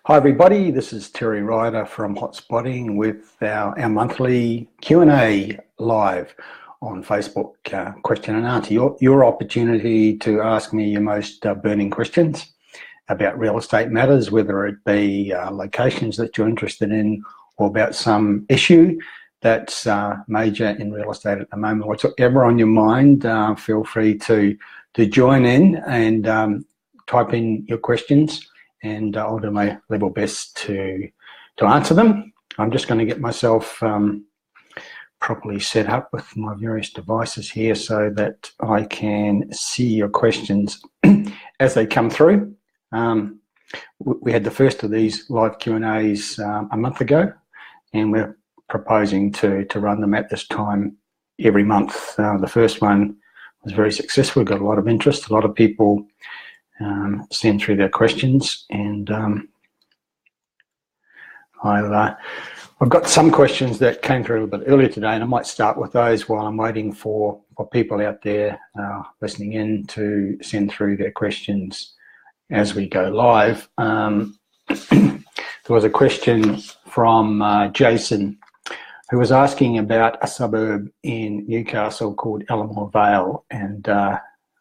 Hi everybody, this is Terry Ryder from Hotspotting with our monthly Q&A live on Facebook, question and answer. Your opportunity to ask me your most burning questions about real estate matters, whether it be locations that you're interested in or about some issue that's major in real estate at the moment. Whatever on your mind, feel free to join in and type in your questions, and I'll do my level best to answer them. I'm just going to get myself properly set up with my various devices here so that I can see your questions as they come through. We had the first of these live Q&As a month ago, and we're proposing to run them at this time every month. The first one was very successful. We got a lot of interest, a lot of people send through their questions, and I've got some questions that came through a little bit earlier today, and I might start with those while I'm waiting for people out there listening in to send through their questions as we go live. There was a question from Jason, who was asking about a suburb in Newcastle called Elermore Vale, and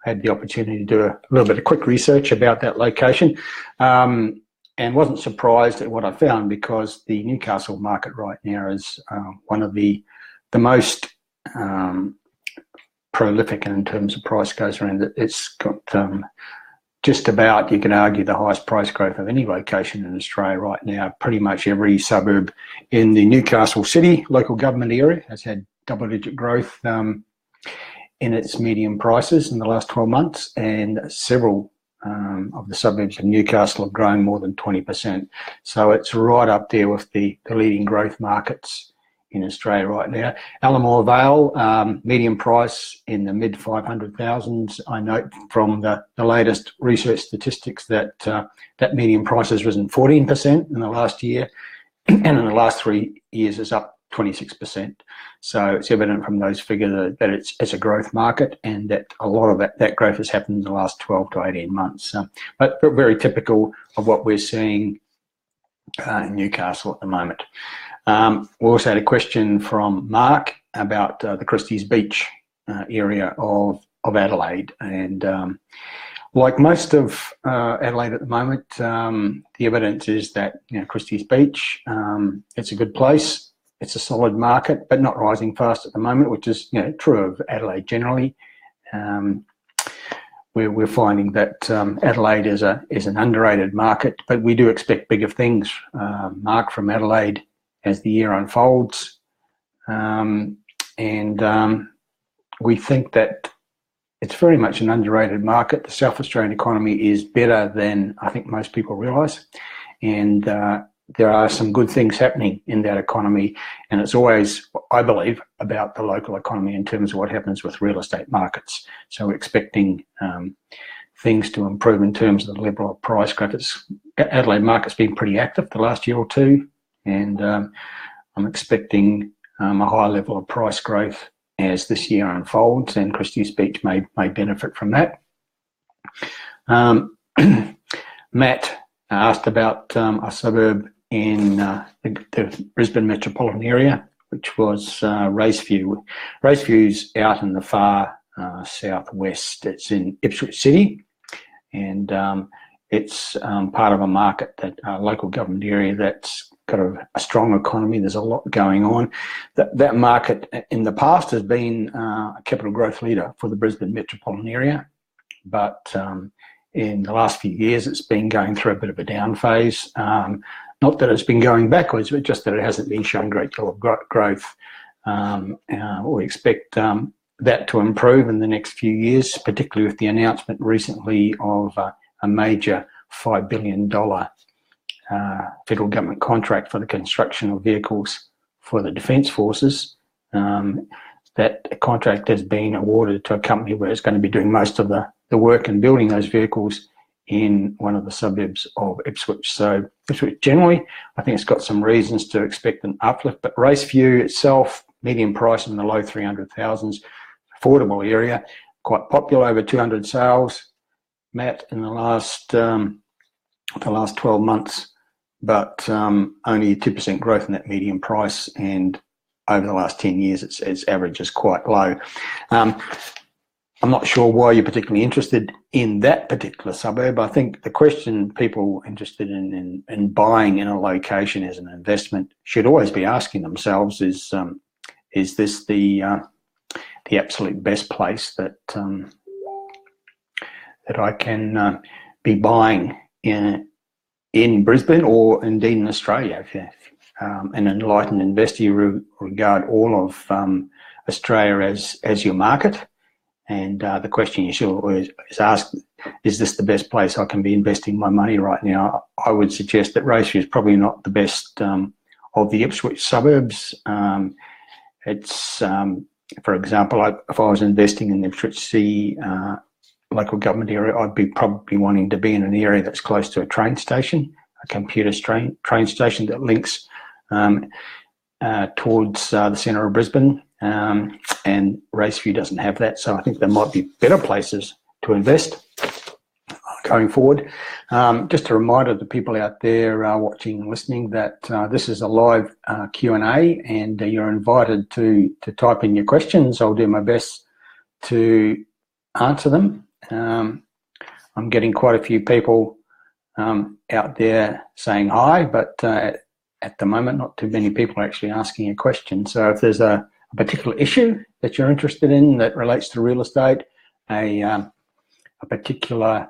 had the opportunity to do a little bit of quick research about that location, and wasn't surprised at what I found, because the Newcastle market right now is one of the most prolific in terms of price goes around. It's got just about, you can argue, the highest price growth of any location in Australia right now. Pretty much every suburb in the Newcastle City local government area has had double-digit growth in its median prices in the last 12 months, and several of the suburbs of Newcastle have grown more than 20%. So it's right up there with the leading growth markets in Australia right now. Elermore Vale, median price in the mid 500,000s. I note from the latest research statistics that that median price has risen 14% in the last year, and in the last 3 years is up 26%. So it's evident from those figures that it's a growth market, and that a lot of that growth has happened in the last 12 to 18 months. But very typical of what we're seeing in Newcastle at the moment. We also had a question from Mark about the Christie's Beach area of Adelaide, and like most of Adelaide at the moment, the evidence is that Christie's Beach, it's a good place. It's a solid market, but not rising fast at the moment, which is true of Adelaide generally. We're finding that Adelaide is an underrated market, but we do expect bigger things, Mark, from Adelaide as the year unfolds. And we think that it's very much an underrated market. The South Australian economy is better than I think most people realise, and there are some good things happening in that economy, and it's always, I believe, about the local economy in terms of what happens with real estate markets. So we're expecting things to improve in terms of the level of price growth. Adelaide market's been pretty active the last year or two, and I'm expecting a high level of price growth as this year unfolds, and Christie's Beach may benefit from that. Matt asked about a suburb in the Brisbane metropolitan area, which was Raceview. Raceview's out in the far southwest. It's in Ipswich City, and it's part of a market, that local government area that's got a strong economy. There's a lot going on. That market in the past has been a capital growth leader for the Brisbane metropolitan area, but in the last few years it's been going through a bit of a down phase. Not that it's been going backwards, but just that it hasn't been showing a great deal of growth. We expect that to improve in the next few years, particularly with the announcement recently of a major $5 billion federal government contract for the construction of vehicles for the Defence Forces. That contract has been awarded to a company where it's going to be doing most of the work in building those vehicles in one of the suburbs of Ipswich. So Ipswich generally, I think it's got some reasons to expect an uplift, but Raceview itself, median price in the low 300,000s, affordable area, quite popular, over 200 sales. Matt, in the last 12 months, but only 2% growth in that median price, and over the last 10 years its average is quite low. I'm not sure why you're particularly interested in that particular suburb. I think the question people interested in buying in a location as an investment should always be asking themselves is this the absolute best place that I can be buying in Brisbane or indeed in Australia? If an enlightened investor, you regard all of Australia as your market. And the question you should always ask, is this the best place I can be investing my money right now? I would suggest that Raceview is probably not the best of the Ipswich suburbs. It's, for example, if I was investing in the Ipswich City local government area, I'd be probably wanting to be in an area that's close to a train station, a computer train station that links towards the centre of Brisbane. And Raceview doesn't have that, so I think there might be better places to invest going forward. Just a reminder to people out there watching and listening that this is a live Q&A, and you're invited to type in your questions. I'll do my best to answer them. I'm getting quite a few people out there saying hi, but at the moment not too many people are actually asking a question. So if there's a particular issue that you're interested in that relates to real estate, a particular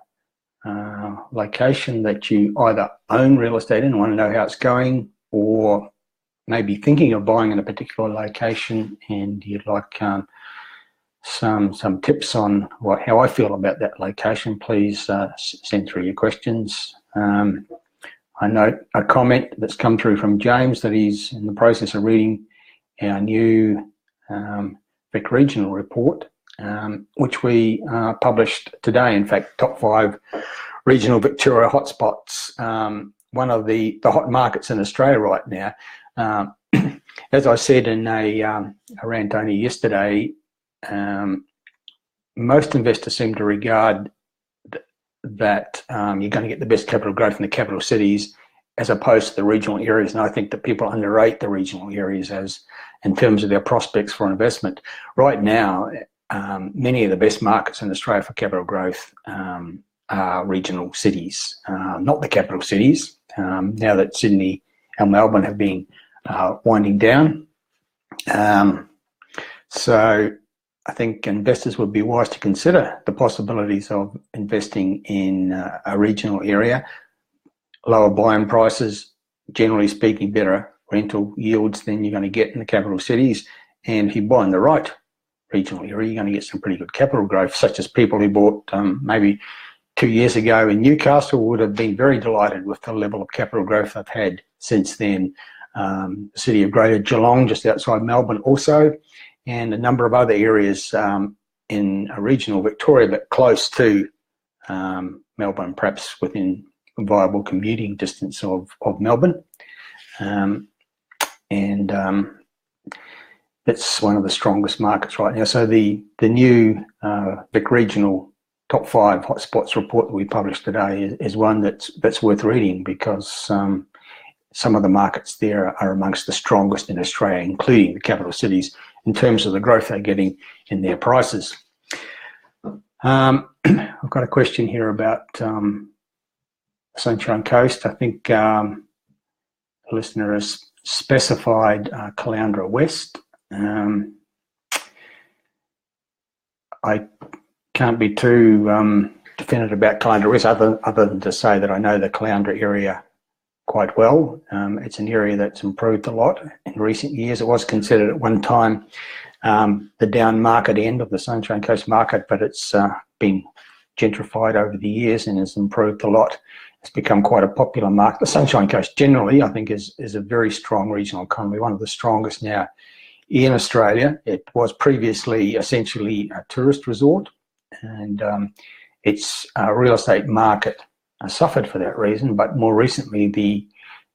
location that you either own real estate in and want to know how it's going, or maybe thinking of buying in a particular location and you'd like some tips on how I feel about that location, please send through your questions. I note a comment that's come through from James that he's in the process of reading our new Vic Regional report, which we published today. In fact, top 5 regional Victoria hotspots, one of the hot markets in Australia right now. As I said in a rant only yesterday, most investors seem to regard that you're going to get the best capital growth in the capital cities as opposed to the regional areas. And I think that people underrate the regional areas in terms of their prospects for investment. Right now, many of the best markets in Australia for capital growth are regional cities, not the capital cities. Now that Sydney and Melbourne have been winding down. So I think investors would be wise to consider the possibilities of investing in a regional area. Lower buy-in prices, generally speaking, better rental yields than you're going to get in the capital cities. And if you buy in the right regional area, you're going to get some pretty good capital growth, such as people who bought maybe 2 years ago in Newcastle would have been very delighted with the level of capital growth they've had since then. The city of Greater Geelong, just outside Melbourne also, and a number of other areas in regional Victoria, but close to Melbourne, perhaps within viable commuting distance of Melbourne. And it's one of the strongest markets right now. So the new Vic Regional Top 5 Hotspots report that we published today is one that's worth reading, because some of the markets there are amongst the strongest in Australia, including the capital cities, in terms of the growth they're getting in their prices. I've got a question here about Sunshine Coast. I think the listener has specified Coloundra West. I can't be too definitive about Coloundra West other than to say that I know the Coloundra area quite well. It's an area that's improved a lot in recent years. It was considered at one time the down market end of the Sunshine Coast market, but it's been gentrified over the years and has improved a lot. It's become quite a popular market. The Sunshine Coast generally, I think, is a very strong regional economy, one of the strongest now in Australia. It was previously essentially a tourist resort, and its real estate market suffered for that reason. But more recently, the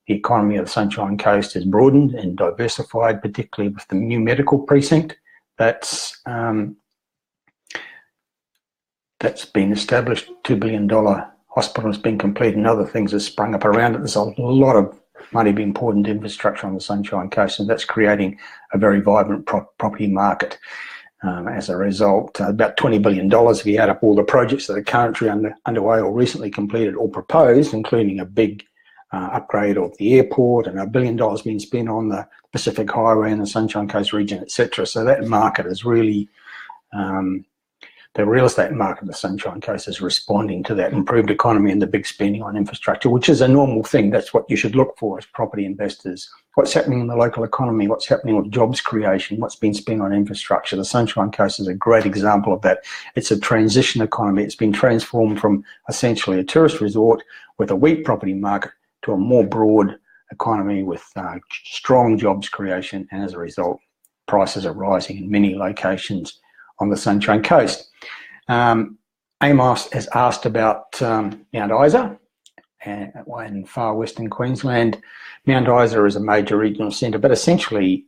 economy of the Sunshine Coast has broadened and diversified, particularly with the new medical precinct that's been established, $2 billion hospital has been completed and other things have sprung up around it. There's a lot of money being poured into infrastructure on the Sunshine Coast, and that's creating a very vibrant property market. As a result, about $20 billion if you add up all the projects that are currently underway or recently completed or proposed, including a big upgrade of the airport and $1 billion being spent on the Pacific Highway in the Sunshine Coast region, etc. So that market is really, the real estate market of the Sunshine Coast is responding to that improved economy and the big spending on infrastructure, which is a normal thing. That's what you should look for as property investors. What's happening in the local economy? What's happening with jobs creation? What's been spent on infrastructure? The Sunshine Coast is a great example of that. It's a transition economy. It's been transformed from essentially a tourist resort with a weak property market to a more broad economy with strong jobs creation, and as a result, prices are rising in many locations on the Sunshine Coast. Amos has asked about Mount Isa in far western Queensland. Mount Isa is a major regional centre, but essentially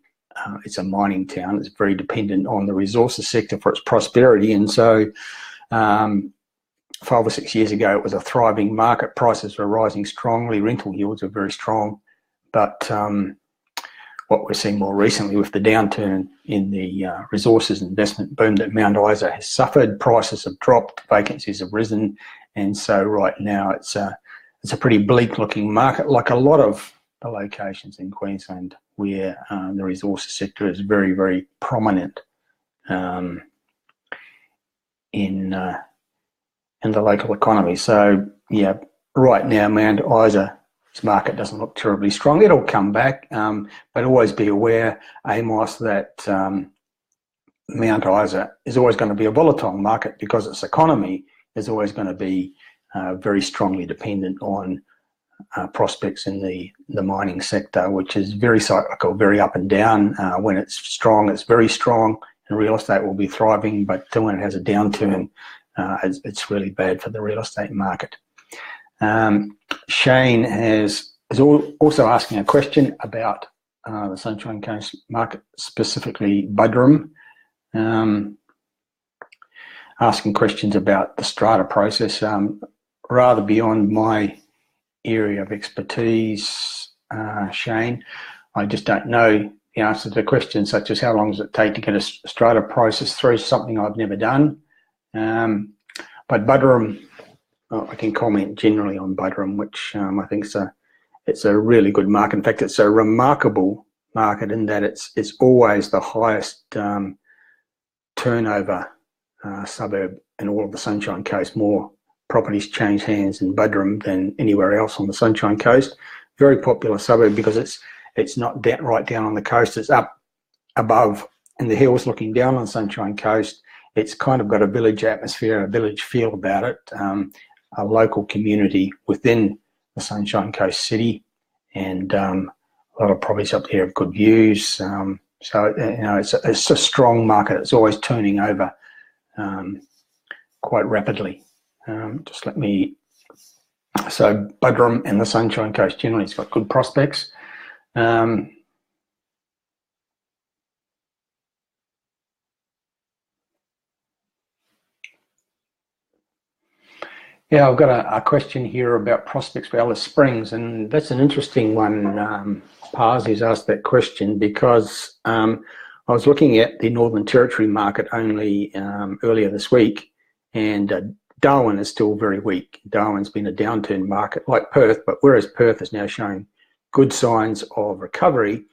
it's a mining town. It's very dependent on the resources sector for its prosperity, and so 5 or 6 years ago it was a thriving market. Prices were rising strongly, rental yields were very strong, but what we're seeing more recently with the downturn in the resources investment boom that Mount Isa has suffered, prices have dropped, vacancies have risen, and so right now it's a pretty bleak looking market, like a lot of the locations in Queensland where the resources sector is very, very prominent in the local economy. So yeah, right now Mount Isa market doesn't look terribly strong. It'll come back, but always be aware, Amos, that Mount Isa is always going to be a volatile market because its economy is always going to be very strongly dependent on prospects in the mining sector, which is very cyclical, very up and down. When it's strong, it's very strong, and real estate will be thriving, but when it has a downturn, it's really bad for the real estate market. Shane is also asking a question about the Sunshine Coast market, specifically Buderim, asking questions about the strata process, rather beyond my area of expertise, Shane. I just don't know the answer to the question, such as how long does it take to get a strata process through, something I've never done. But Buderim, I can comment generally on Buderim, which I think it's a really good market. In fact, it's a remarkable market in that it's always the highest turnover suburb in all of the Sunshine Coast. More properties change hands in Buderim than anywhere else on the Sunshine Coast. Very popular suburb because it's not right down on the coast. It's up above in the hills looking down on the Sunshine Coast. It's kind of got a village atmosphere, a village feel about it. A local community within the Sunshine Coast city, and a lot of properties up there have good views. So it's a strong market. It's always turning over quite rapidly. So Buderim and the Sunshine Coast generally has got good prospects. Yeah, I've got a question here about prospects for Alice Springs, and that's an interesting one. Paz has asked that question because I was looking at the Northern Territory market only earlier this week, and Darwin is still very weak. Darwin's been a downturn market like Perth, but whereas Perth is now showing good signs of recovery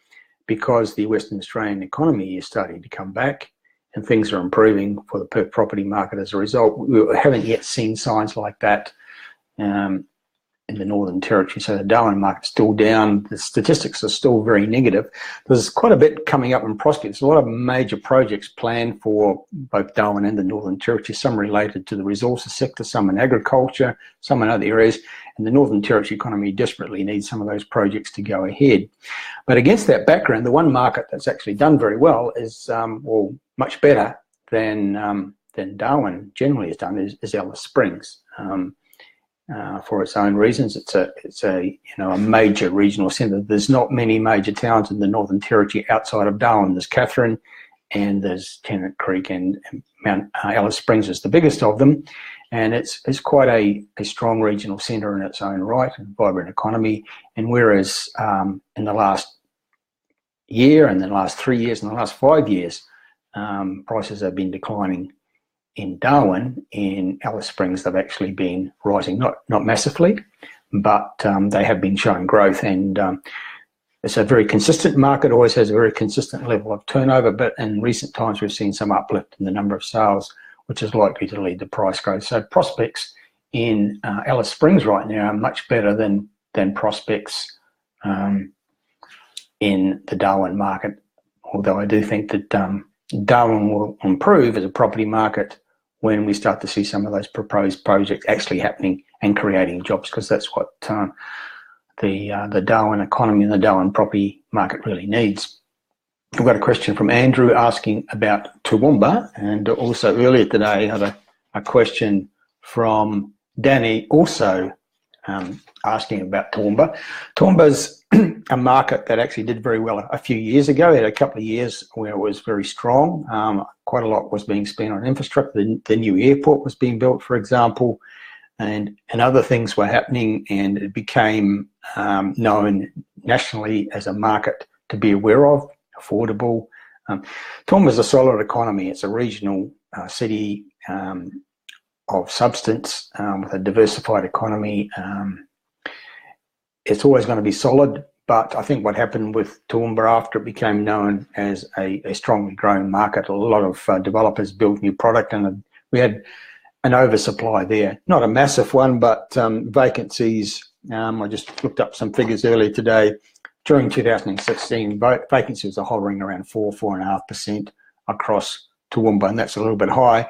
because the Western Australian economy is starting to come back, and things are improving for the Perth property market as a result. We haven't yet seen signs like that in the Northern Territory. So the Darwin market's still down. The statistics are still very negative. There's quite a bit coming up in prospects. A lot of major projects planned for both Darwin and the Northern Territory, some related to the resources sector, some in agriculture, some in other areas. And the Northern Territory economy desperately needs some of those projects to go ahead. But against that background, the one market that's actually done very well is, much better than Darwin generally has done, is Alice Springs. For its own reasons, it's a major regional centre. There's not many major towns in the Northern Territory outside of Darwin. There's Katherine, and there's Tennant Creek, and Mount Alice Springs is the biggest of them. and it's quite a strong regional centre in its own right, and vibrant economy. And whereas in the last year, and then the last 3 years, and the last 5 years, prices have been declining in Darwin, in Alice Springs they've actually been rising, not massively, but they have been showing growth, and it's a very consistent market, always has a very consistent level of turnover, but in recent times we've seen some uplift in the number of sales, which is likely to lead to price growth. So prospects in Alice Springs right now are much better than prospects in the Darwin market, although I do think that Darwin will improve as a property market when we start to see some of those proposed projects actually happening and creating jobs, because that's what the Darwin economy and the Darwin property market really needs. We've got a question from Andrew asking about Toowoomba, and also earlier today I had a question from Danny also asking about Toowoomba. Toowoomba's a market that actually did very well a few years ago. It had a couple of years where it was very strong. Quite a lot was being spent on infrastructure. The new airport was being built, for example, and other things were happening, and it became known nationally as a market to be aware of, affordable. Toowoomba is a solid economy. It's a regional city of substance with a diversified economy. It's always going to be solid, but I think what happened with Toowoomba after it became known as a strongly growing market, a lot of developers built new product, and we had an oversupply there. Not a massive one, but vacancies. I just looked up some figures earlier today. During 2016, vacancies are hovering around 4.5% across Toowoomba, and that's a little bit high.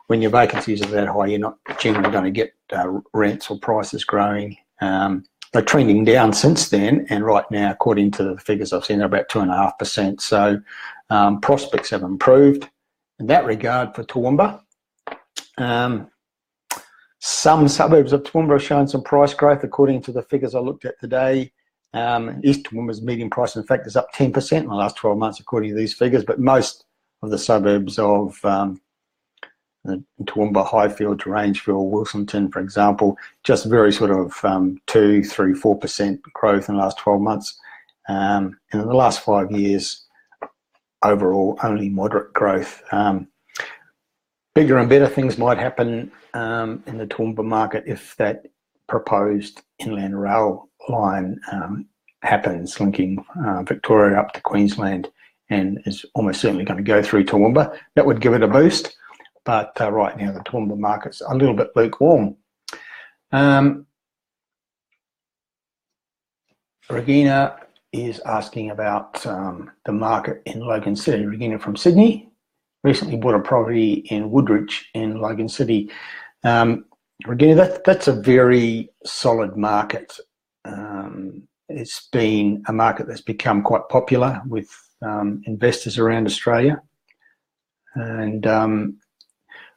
When your vacancies are that high, you're not generally going to get rents or prices growing. They're trending down since then, and right now, according to the figures I've seen, they're about 2.5%. So prospects have improved in that regard for Toowoomba. Some suburbs of Toowoomba are showing some price growth, according to the figures I looked at today. East Toowoomba's median price, in fact, is up 10% in the last 12 months, according to these figures, but most of the suburbs of Toowoomba, Highfield, Rangeville, Wilsonton, for example, just very sort of 2, 3, 4% growth in the last 12 months. And in the last 5 years, overall, only moderate growth. Bigger and better things might happen in the Toowoomba market if that proposed inland rail line happens, linking Victoria up to Queensland, and is almost certainly going to go through Toowoomba. That would give it a boost. But right now, the Toowoomba market's a little bit lukewarm. Regina is asking about the market in Logan City. Regina from Sydney recently bought a property in Woodridge in Logan City. Regina, that's a very solid market. It's been a market that's become quite popular with investors around Australia. And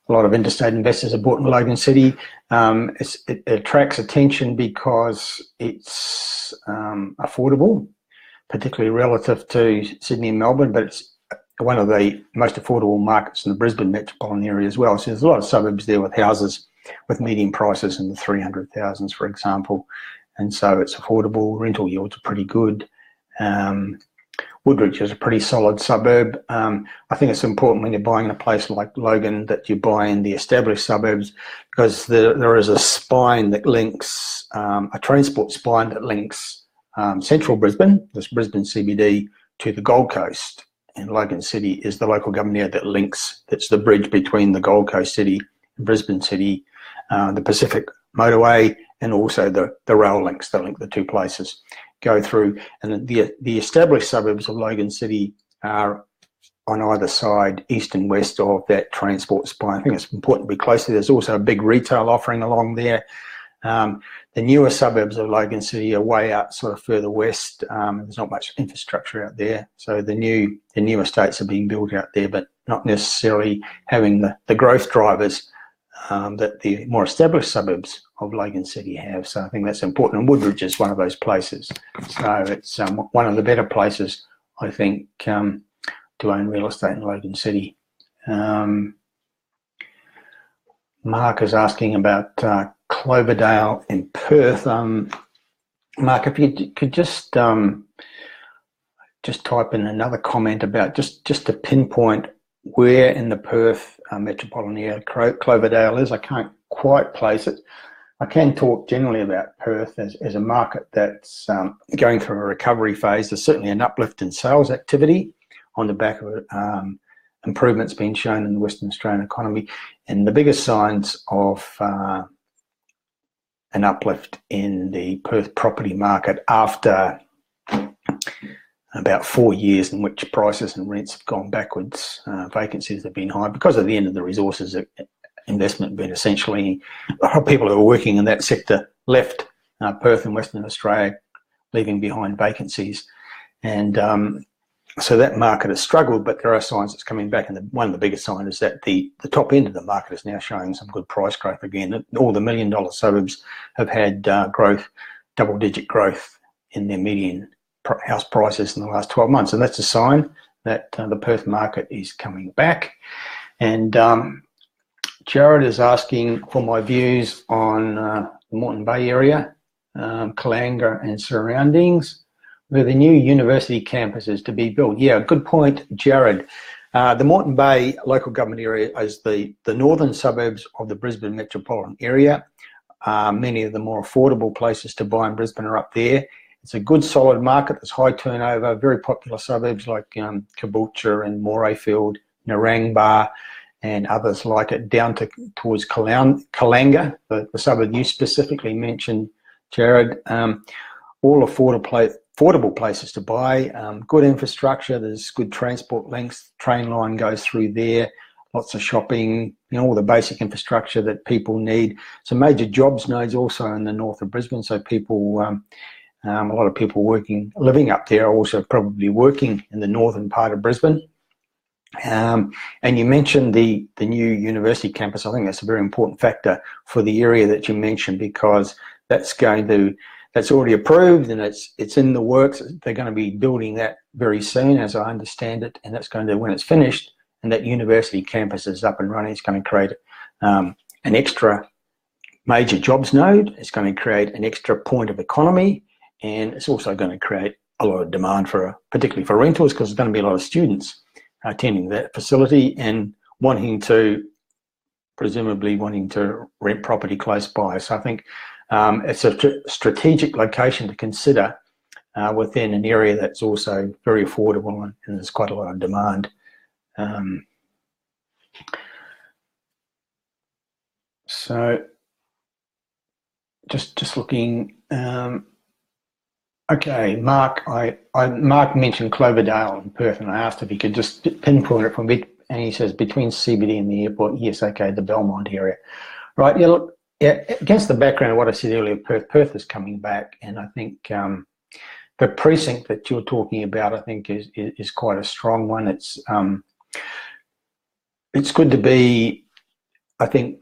a lot of interstate investors are bought in Logan City. It attracts attention because it's affordable, particularly relative to Sydney and Melbourne, but it's one of the most affordable markets in the Brisbane metropolitan area as well. So there's a lot of suburbs there with houses with median prices in the 300,000s, for example. And so it's affordable. Rental yields are pretty good. Woodridge is a pretty solid suburb. I think it's important when you're buying a place like Logan that you buy in the established suburbs, because there is a spine that links, a transport spine that links central Brisbane, this Brisbane CBD, to the Gold Coast. And Logan City is the local government area that links, it's the bridge between the Gold Coast City and Brisbane City, the Pacific Motorway, and also the rail links that link the two places go through. And the established suburbs of Logan City are on either side, east and west of that transport spine. I think it's important to be close to. There's also a big retail offering along there. The newer suburbs of Logan City are way out sort of further west. There's not much infrastructure out there. So the new estates are being built out there, but not necessarily having the growth drivers that the more established suburbs of Logan City have. So I think that's important. And Woodridge is one of those places. So it's one of the better places, I think, to own real estate in Logan City. Mark is asking about Cloverdale in Perth. Mark, if you could just type in another comment about just to pinpoint where in the Perth metropolitan area Cloverdale is. I can't quite place it. I can talk generally about Perth as a market that's going through a recovery phase. There's certainly an uplift in sales activity on the back of improvements being shown in the Western Australian economy, and the biggest signs of an uplift in the Perth property market after about 4 years in which prices and rents have gone backwards. Vacancies have been high because of the end of the resources investment, but essentially a lot of people who are working in that sector left Perth and Western Australia, leaving behind vacancies. And so that market has struggled, but there are signs it's coming back. And one of the biggest signs is that the top end of the market is now showing some good price growth again. All the $1 million suburbs have had growth, double-digit growth in their median house prices in the last 12 months. And that's a sign that the Perth market is coming back. And Jared is asking for my views on the Moreton Bay area, Coloundra and surroundings, where the new university campus is to be built. Yeah, good point, Jared. The Moreton Bay local government area is the northern suburbs of the Brisbane metropolitan area. Many of the more affordable places to buy in Brisbane are up there. It's a good solid market. There's high turnover, very popular suburbs like Caboolture and Morayfield, Narangba, and others like it, down towards Coloundra, the suburb you specifically mentioned, Jared. All affordable places to buy, good infrastructure, there's good transport links, train line goes through there, lots of shopping, all the basic infrastructure that people need. Some major jobs nodes also in the north of Brisbane, so people, a lot of people living up there are also probably working in the northern part of Brisbane. And you mentioned the new university campus. I think that's a very important factor for the area that you mentioned, because that's already approved and it's in the works. They're going to be building that very soon, as I understand it, and that's going to, when it's finished and that university campus is up and running, it's going to create an extra major jobs node. It's going to create an extra point of economy, and it's also going to create a lot of demand particularly for rentals, because there's going to be a lot of students attending that facility and presumably wanting to rent property close by. So I think it's a strategic location to consider within an area that's also very affordable, and there's quite a lot of demand. So just looking. Okay, Mark. Mark mentioned Cloverdale in Perth, and I asked if he could just pinpoint it from it, and he says between CBD and the airport. Yes, okay, the Belmont area, right? Yeah, look. Yeah, against the background of what I said earlier, Perth is coming back, and I think the precinct that you're talking about, I think, is quite a strong one. It's good to be, I think,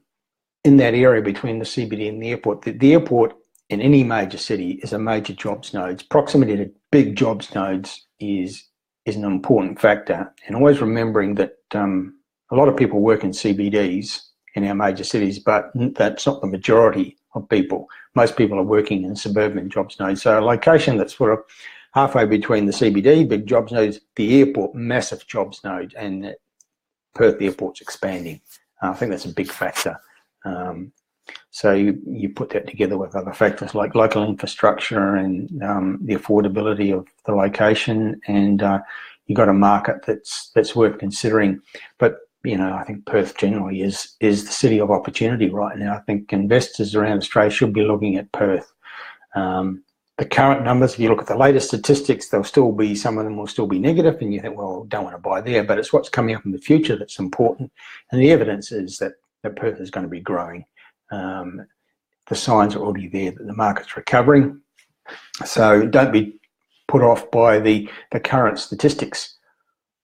in that area between the CBD and the airport. The airport in any major city is a major jobs node. Proximity to big jobs nodes is an important factor, and always remembering that a lot of people work in CBDs in our major cities, but that's not the majority of people. Most people are working in suburban jobs nodes. So a location that's sort of halfway between the CBD, big jobs nodes, the airport, massive jobs node, and Perth Airport's expanding. I think that's a big factor. So you put that together with other factors like local infrastructure and the affordability of the location, and you've got a market that's worth considering. But I think Perth generally is the city of opportunity right now. I think investors around Australia should be looking at Perth. The current numbers, if you look at the latest statistics, some of them will still be negative, and you think, well, don't want to buy there, but it's what's coming up in the future that's important. And the evidence is that Perth is going to be growing. The signs are already there that the market's recovering. So don't be put off by the current statistics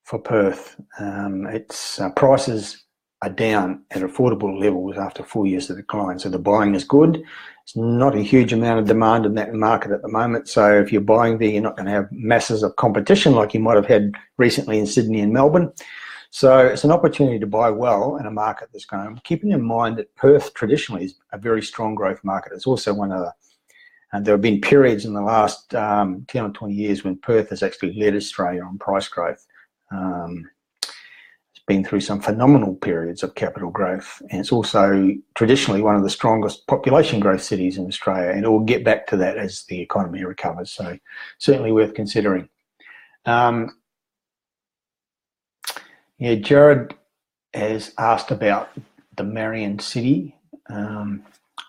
for Perth. Its prices are down at affordable levels after 4 years of decline. So the buying is good. It's not a huge amount of demand in that market at the moment. So if you're buying there, you're not going to have masses of competition like you might have had recently in Sydney and Melbourne. So it's an opportunity to buy well in a market that's going, keeping in mind that Perth traditionally is a very strong growth market. It's also one of the, and there have been periods in the last 10 or 20 years when Perth has actually led Australia on price growth. It's been through some phenomenal periods of capital growth, and it's also traditionally one of the strongest population growth cities in Australia, and it will get back to that as the economy recovers. So certainly worth considering. Yeah, Jared has asked about the Marion City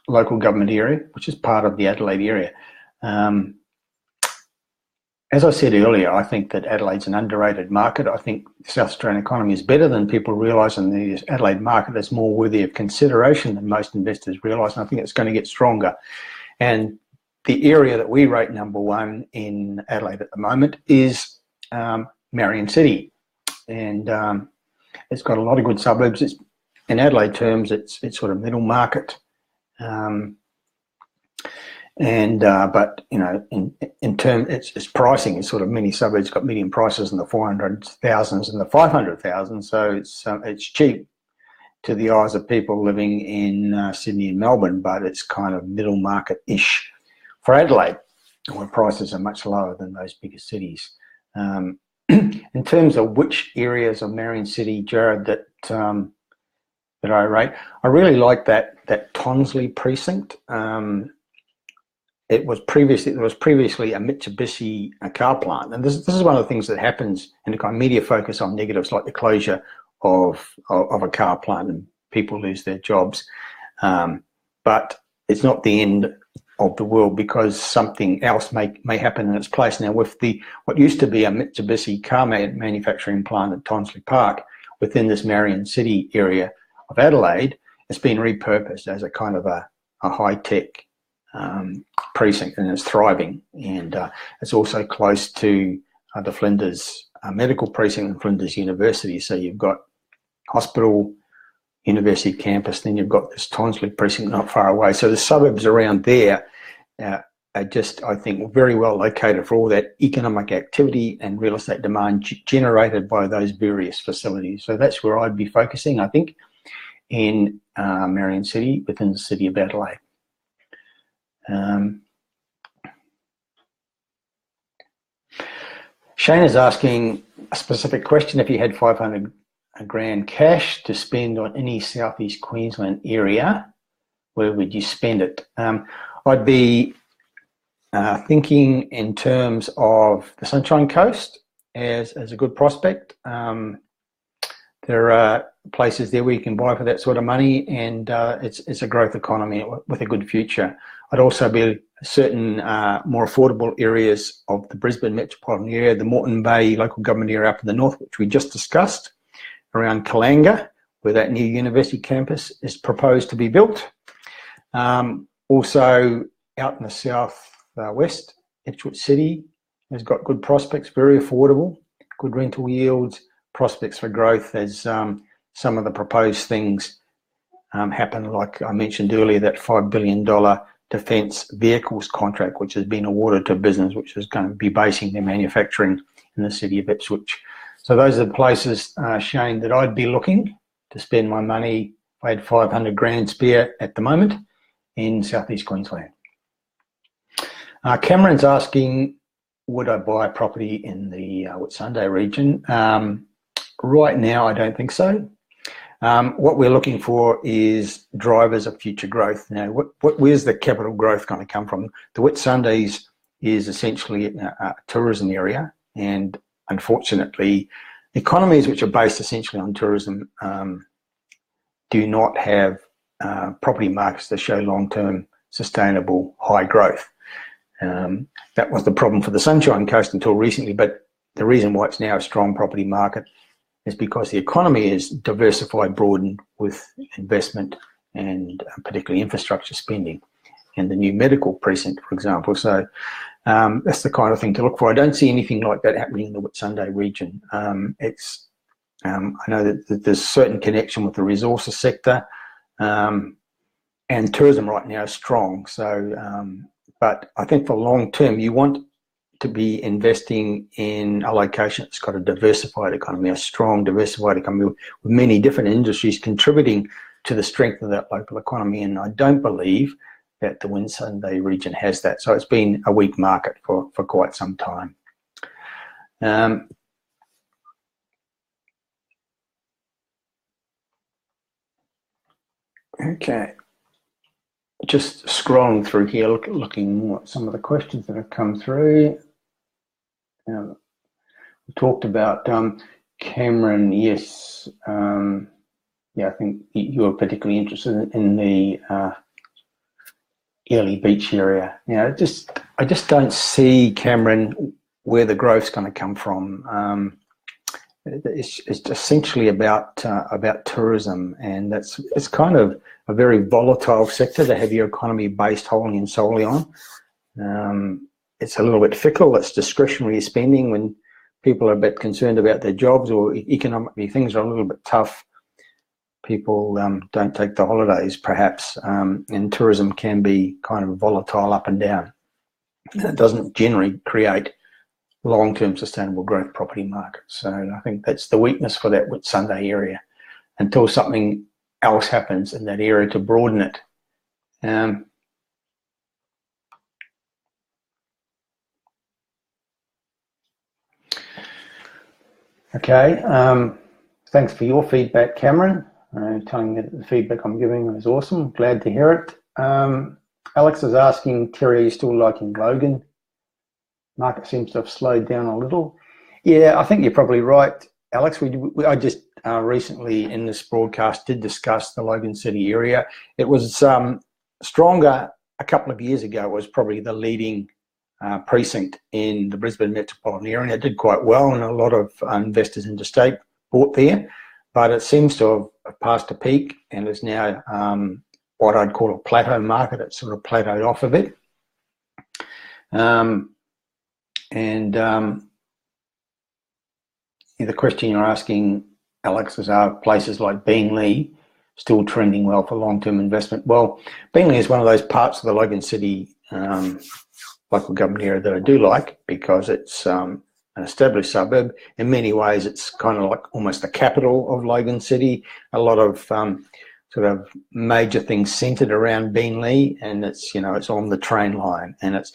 local government area, which is part of the Adelaide area. As I said earlier, I think that Adelaide's an underrated market. I think the South Australian economy is better than people realise, and the Adelaide market is more worthy of consideration than most investors realise, and I think it's going to get stronger. And the area that we rate number one in Adelaide at the moment is Marion City. And it's got a lot of good suburbs. It's, in Adelaide terms, it's sort of middle market. But you know, in term, its pricing is sort of many suburbs got median prices in the 400,000s and the 500,000. So it's cheap to the eyes of people living in Sydney and Melbourne, but it's kind of middle market-ish for Adelaide, where prices are much lower than those bigger cities. In terms of which areas of Marion City, Jared, that I rate, I really like that Tonsley precinct. There was previously a Mitsubishi car plant, and this is one of the things that happens in the kind of media focus on negatives, like the closure of a car plant and people lose their jobs. But it's not the end of the world, because something else may happen in its place. Now, with what used to be a Mitsubishi car manufacturing plant at Tonsley Park within this Marion City area of Adelaide, it's been repurposed as a kind of a high-tech precinct, and it's thriving. And it's also close to the Flinders Medical Precinct and Flinders University. So you've got hospital, university campus, then you've got this Tonsley precinct not far away. So the suburbs around there are just, I think, very well located for all that economic activity and real estate demand generated by those various facilities. So that's where I'd be focusing, I think, in Marion City, within the city of Adelaide. Shane is asking a specific question. If you had 500 grand cash to spend on any southeast Queensland area, where would you spend it? I'd be thinking in terms of the Sunshine Coast as a good prospect. There are places there where you can buy for that sort of money, and it's a growth economy with a good future. I'd also be certain more affordable areas of the Brisbane metropolitan area, the Moreton Bay local government area up in the north, which we just discussed, around Coloundra, where that new university campus is proposed to be built. Also out in the south west, Edgewood City has got good prospects, very affordable, good rental yields, prospects for growth as some of the proposed things happen. Like I mentioned earlier, that $5 billion defence vehicles contract, which has been awarded to business, which is going to be basing their manufacturing in the city of Ipswich. So those are the places, Shane, that I'd be looking to spend my money if I had 500 grand spare at the moment in southeast Queensland. Cameron's asking, would I buy a property in the Whitsunday region? Right now, I don't think so. What we're looking for is drivers of future growth. Now, where's the capital growth going to come from? The Whitsundays is essentially a tourism area, and unfortunately, economies which are based essentially on tourism do not have property markets that show long-term sustainable high growth. That was the problem for the Sunshine Coast until recently, but the reason why it's now a strong property market is because the economy is diversified, broadened with investment and particularly infrastructure spending, and the new medical precinct, for example. So that's the kind of thing to look for. I don't see anything like that happening in the Whitsunday region. I know that there's certain connection with the resources sector, and tourism right now is strong. So, but I think for long term, you want to be investing in a location that's got a diversified economy, a strong diversified economy with many different industries contributing to the strength of that local economy. And I don't believe that the Whitsunday region has that. So it's been a weak market for quite some time. Okay. Just scrolling through here, looking at some of the questions that have come through. We talked about Cameron. Yes, yeah, I think you were particularly interested in the Early Beach area. You know, I just don't see, Cameron, where the growth's going to come from. It's essentially about tourism, and it's kind of a very volatile sector to have your economy based wholly and solely on. It's a little bit fickle. It's discretionary spending when people are a bit concerned about their jobs or economically things are a little bit tough. People don't take the holidays, perhaps, and tourism can be kind of volatile up and down. And it doesn't generally create long-term sustainable growth property market. So I think that's the weakness for that Whitsunday area until something else happens in that area to broaden it. Okay, thanks for your feedback, Cameron. Telling me that the feedback I'm giving is awesome. Glad to hear it. Alex is asking, Terry, are you still liking Logan? Market seems to have slowed down a little. Yeah, I think you're probably right, Alex. I just recently in this broadcast did discuss the Logan City area. It was stronger a couple of years ago. It was probably the leading precinct in the Brisbane metropolitan area, and it did quite well, and a lot of investors interstate bought there. But it seems to have passed a peak and is now what I'd call a plateau market. It's sort of plateaued off a bit. The question you're asking, Alex, is are places like Beenleigh still trending well for long-term investment? Well, Beenleigh is one of those parts of the Logan City local government area that I do like because it's an established suburb. In many ways, it's kind of like almost the capital of Logan City. A lot of sort of major things centred around Beenleigh, and it's on the train line, and it's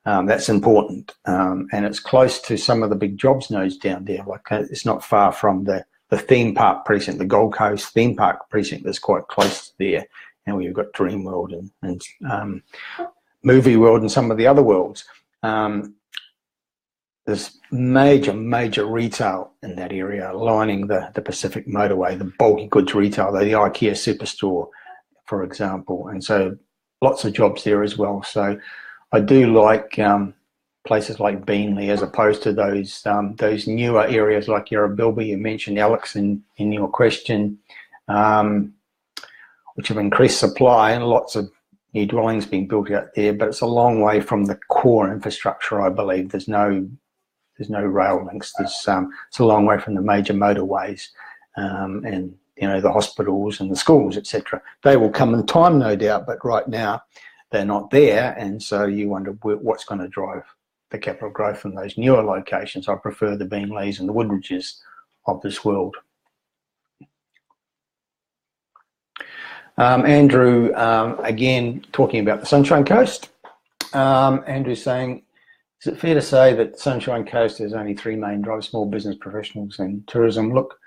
that's important, and it's close to some of the big jobs nodes down there. Like it's not far from the theme park precinct, the Gold Coast theme park precinct that's quite close there, and we've got Dream World and Movie World and some of the other worlds. There's major retail in that area lining the Pacific motorway, the bulky goods retail, the IKEA superstore, for example, and so lots of jobs there as well. So I do like places like Beenleigh as opposed to those newer areas like Yarrabilby. You mentioned, Alex, in your question, which have increased supply and lots of new dwellings being built out there, but it's a long way from the core infrastructure, I believe. There's no rail links. It's a long way from the major motorways and the hospitals and the schools, etc. They will come in time, no doubt, but right now they're not there, and so you wonder what's going to drive the capital growth in those newer locations. I prefer the Beenleighs and the Woodridges of this world. Andrew, again, talking about the Sunshine Coast. Andrew's saying, is it fair to say that Sunshine Coast has only three main drivers: small business, professionals and tourism? Look,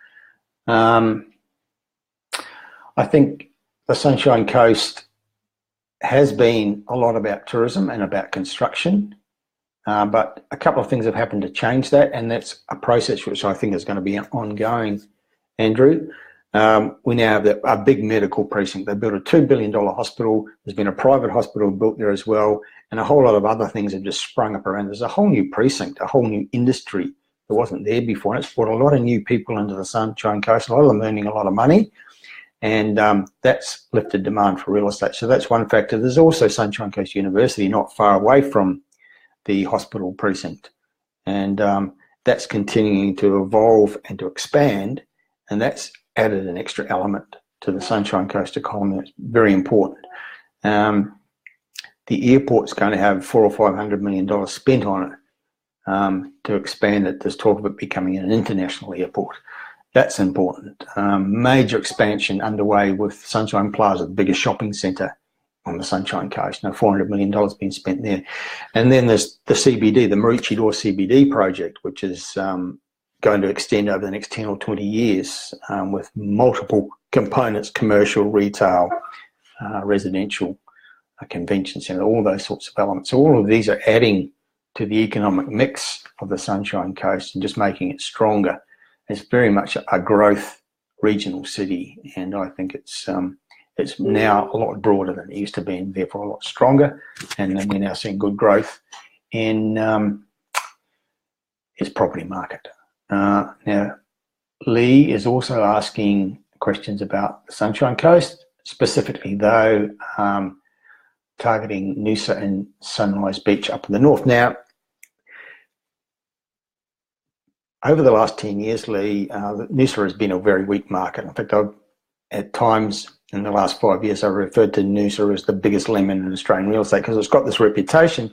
I think the Sunshine Coast has been a lot about tourism and about construction, but a couple of things have happened to change that, and that's a process which I think is going to be ongoing, Andrew. We now have a big medical precinct. They built a $2 billion hospital. There's been a private hospital built there as well, and a whole lot of other things have just sprung up around. There's a whole new precinct, a whole new industry that wasn't there before, and it's brought a lot of new people into the Sunshine Coast, a lot of them earning a lot of money, and that's lifted demand for real estate. So that's one factor. There's also Sunshine Coast University not far away from the hospital precinct, and that's continuing to evolve and to expand, and that's added an extra element to the Sunshine Coast economy. It's very important. The airport's going to have $400 or $500 million spent on it to expand it. There's talk of it becoming an international airport. That's important. Major expansion underway with Sunshine Plaza, the biggest shopping centre on the Sunshine Coast. Now, $400 million being spent there. And then there's the CBD, the Maroochydore CBD project, which is going to extend over the next 10 or 20 years with multiple components: commercial, retail, residential, convention centre, all those sorts of elements. So all of these are adding to the economic mix of the Sunshine Coast and just making it stronger. It's very much a growth regional city, and I think it's now a lot broader than it used to be, and therefore a lot stronger. And then we're now seeing good growth in its property market. Now, Lee is also asking questions about the Sunshine Coast, specifically though targeting Noosa and Sunrise Beach up in the north. Now, over the last 10 years, Lee, Noosa has been a very weak market. In fact, at times in the last 5 years, I've referred to Noosa as the biggest lemon in Australian real estate because it's got this reputation.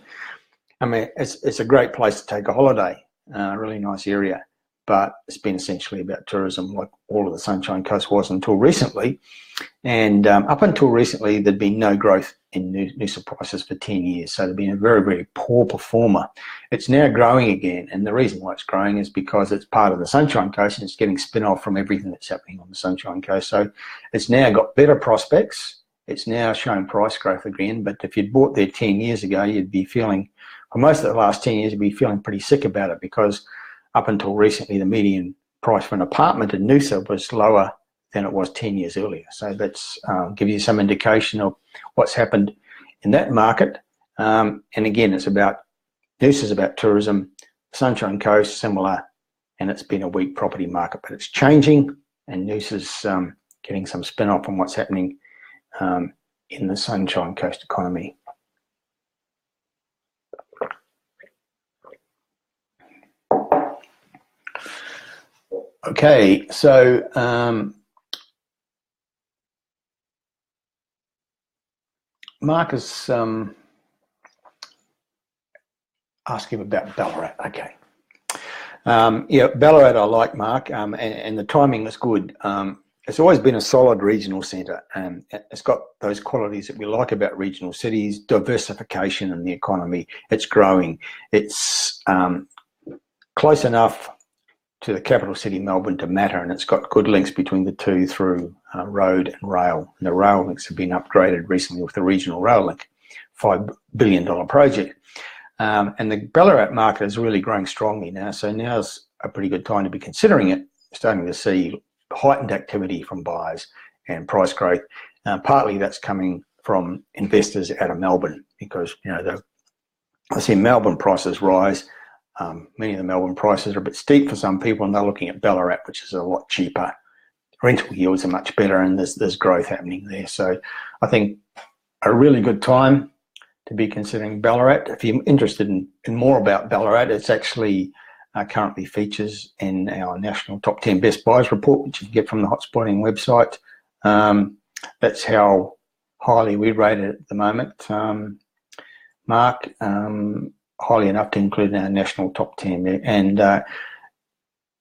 I mean, it's a great place to take a holiday, a really nice area, but it's been essentially about tourism like all of the Sunshine Coast was until recently. And up until recently, there'd been no growth in Noosa prices for 10 years. So they've been a very, very poor performer. It's now growing again. And the reason why it's growing is because it's part of the Sunshine Coast and it's getting spin off from everything that's happening on the Sunshine Coast. So it's now got better prospects. It's now showing price growth again. But if you'd bought there 10 years ago, you'd be feeling, for most of the last 10 years, you'd be feeling pretty sick about it because up until recently, the median price for an apartment in Noosa was lower than it was 10 years earlier. So that's gives you some indication of what's happened in that market. And again, it's about, Noosa's about tourism, Sunshine Coast, similar, and it's been a weak property market, but it's changing, and Noosa's getting some spin-off from what's happening in the Sunshine Coast economy. Okay, so Mark is asking about Ballarat. Okay. Yeah, Ballarat I like, Mark, and the timing is good. It's always been a solid regional centre. It's got those qualities that we like about regional cities: diversification in the economy. It's growing. It's close enough to the capital city, Melbourne, to matter, and it's got good links between the two through road and rail. And the rail links have been upgraded recently with the regional rail link, $5 billion project. And the Ballarat market is really growing strongly now, so now's a pretty good time to be considering it. Starting to see heightened activity from buyers and price growth. Partly that's coming from investors out of Melbourne because, you know, I see Melbourne prices rise. Many of the Melbourne prices are a bit steep for some people, and they're looking at Ballarat, which is a lot cheaper. Rental yields are much better, and there's growth happening there. So I think a really good time to be considering Ballarat. If you're interested in more about Ballarat, it's actually currently features in our National Top 10 Best Buys report, which you can get from the Hotspotting website. That's how highly we rate it at the moment, Mark. Highly enough to include in our National Top 10. And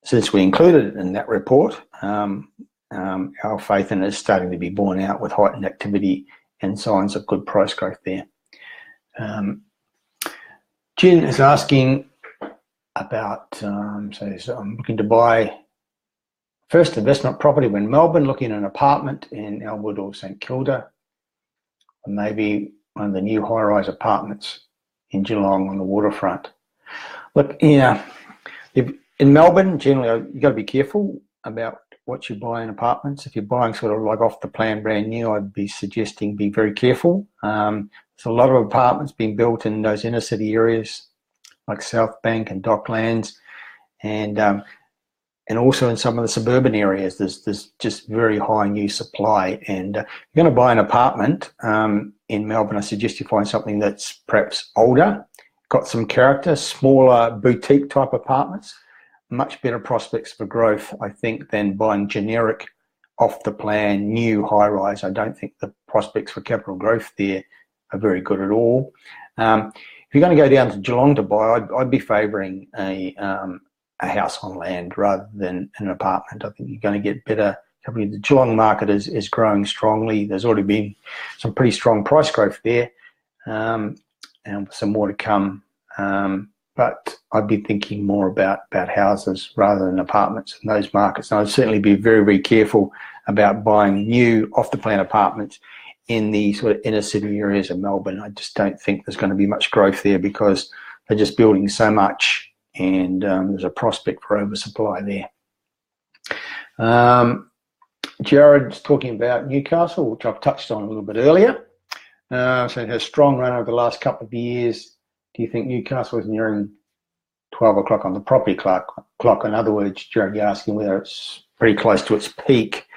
since we included it in that report, our faith in it is starting to be borne out with heightened activity and signs of good price growth there. Jin is asking about, so I'm looking to buy first investment property in Melbourne, looking at an apartment in Elwood or St Kilda, or maybe one of the new high-rise apartments in Geelong on the waterfront. Look, yeah, in Melbourne, generally, you've got to be careful about what you buy in apartments. If you're buying sort of like off the plan brand new, I'd be suggesting be very careful. There's a lot of apartments being built in those inner city areas like South Bank and Docklands, and also in some of the suburban areas, there's just very high new supply. And if you're going to buy an apartment in Melbourne, I suggest you find something that's perhaps older, got some character, smaller boutique type apartments, much better prospects for growth, I think, than buying generic, off the plan, new high rise. I don't think the prospects for capital growth there are very good at all. If you're going to go down to Geelong to buy, I'd be favouring a house on land rather than an apartment. I think you're going to get better. The Geelong market is growing strongly. There's already been some pretty strong price growth there, and some more to come. But I'd be thinking more about houses rather than apartments in those markets. And I'd certainly be very, very careful about buying new off-the-plan apartments in the sort of inner city areas of Melbourne. I just don't think there's going to be much growth there because they're just building so much, and there's a prospect for oversupply there. Jared's talking about Newcastle, which I've touched on a little bit earlier. So it has a strong run over the last couple of years. Do you think Newcastle is nearing 12 o'clock on the property clock? In other words, Jared, you're asking whether it's pretty close to its peak.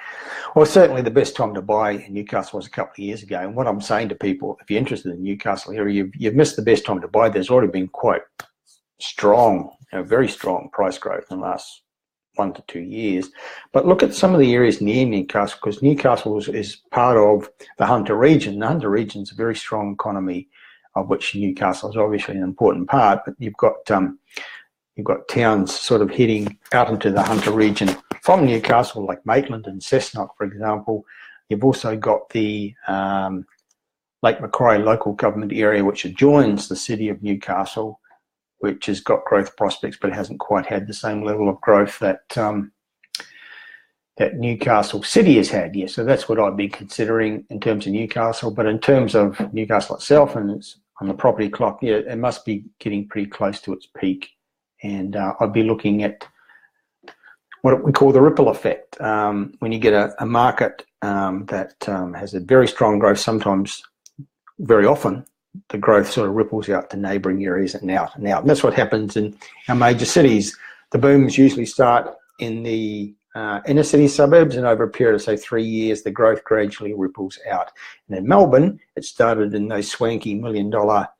Well, certainly the best time to buy in Newcastle was a couple of years ago. And what I'm saying to people, if you're interested in Newcastle area, you've missed the best time to buy. There's already been quite strong, very strong price growth in the last 1 to 2 years. But look at some of the areas near Newcastle, because Newcastle is part of the Hunter region. The Hunter region is a very strong economy, of which Newcastle is obviously an important part. But you've got towns sort of heading out into the Hunter region from Newcastle, like Maitland and Cessnock, for example. You've also got the Lake Macquarie local government area, which adjoins the city of Newcastle, which has got growth prospects, but it hasn't quite had the same level of growth that that Newcastle City has had. Yeah, so that's what I'd be considering in terms of Newcastle. But in terms of Newcastle itself, and it's on the property clock, yeah, it must be getting pretty close to its peak. And I'd be looking at what we call the ripple effect. When you get a market that has a very strong growth, sometimes, very often, the growth sort of ripples out to neighbouring areas and out and out. And that's what happens in our major cities. The booms usually start in the inner city suburbs, and over a period of, say, 3 years, the growth gradually ripples out. And in Melbourne, it started in those swanky millionaire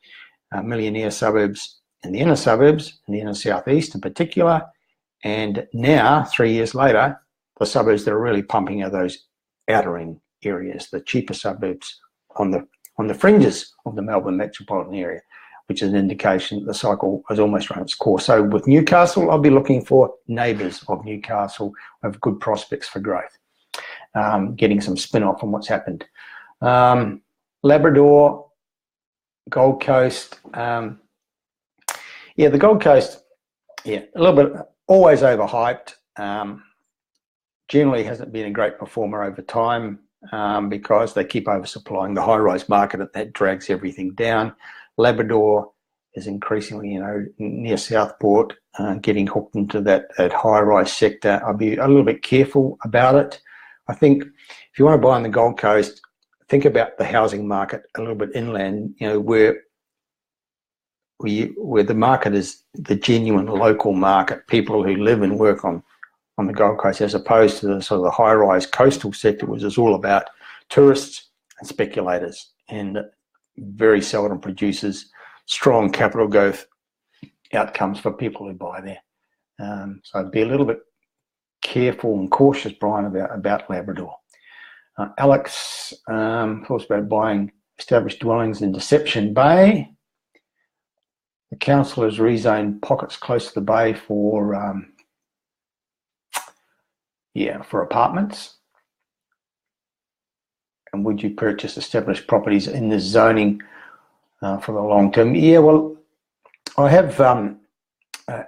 suburbs in the inner suburbs, in the inner southeast in particular. And now, 3 years later, the suburbs that are really pumping are those outer ring areas, the cheaper suburbs on the fringes of the Melbourne metropolitan area, which is an indication that the cycle has almost run its course. So with Newcastle, I'll be looking for neighbours of Newcastle who have good prospects for growth, getting some spin-off from what's happened. Labrador, Gold Coast. Yeah, the Gold Coast, yeah, a little bit, always overhyped. Generally hasn't been a great performer over time because they keep oversupplying the high-rise market, and that drags everything down. Labrador is increasingly, near Southport, getting hooked into that high-rise sector. I'll be a little bit careful about it. I think if you want to buy on the Gold Coast, think about the housing market a little bit inland, where the market is the genuine local market, people who live and work on the Gold Coast, as opposed to the sort of the high-rise coastal sector, which is all about tourists and speculators, and very seldom produces strong capital growth outcomes for people who buy there. So I'd be a little bit careful and cautious, Brian, about Labrador. Alex talks about buying established dwellings in Deception Bay. The council has rezoned pockets close to the bay for apartments. And would you purchase established properties in this zoning for the long term? Yeah, well, I have,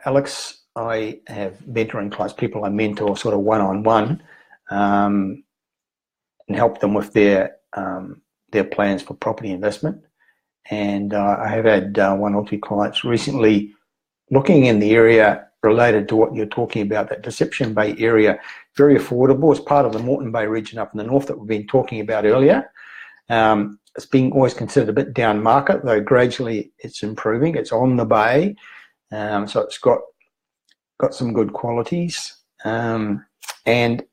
Alex, I have mentoring clients, people I mentor sort of one-on-one, and help them with their plans for property investment. And I have had 1 or 2 clients recently looking in the area related to what you're talking about, that Deception Bay area, very affordable. It's part of the Moreton Bay region up in the north that we've been talking about earlier. It's being always considered a bit down market, though gradually it's improving. It's on the bay, so it's got some good qualities. And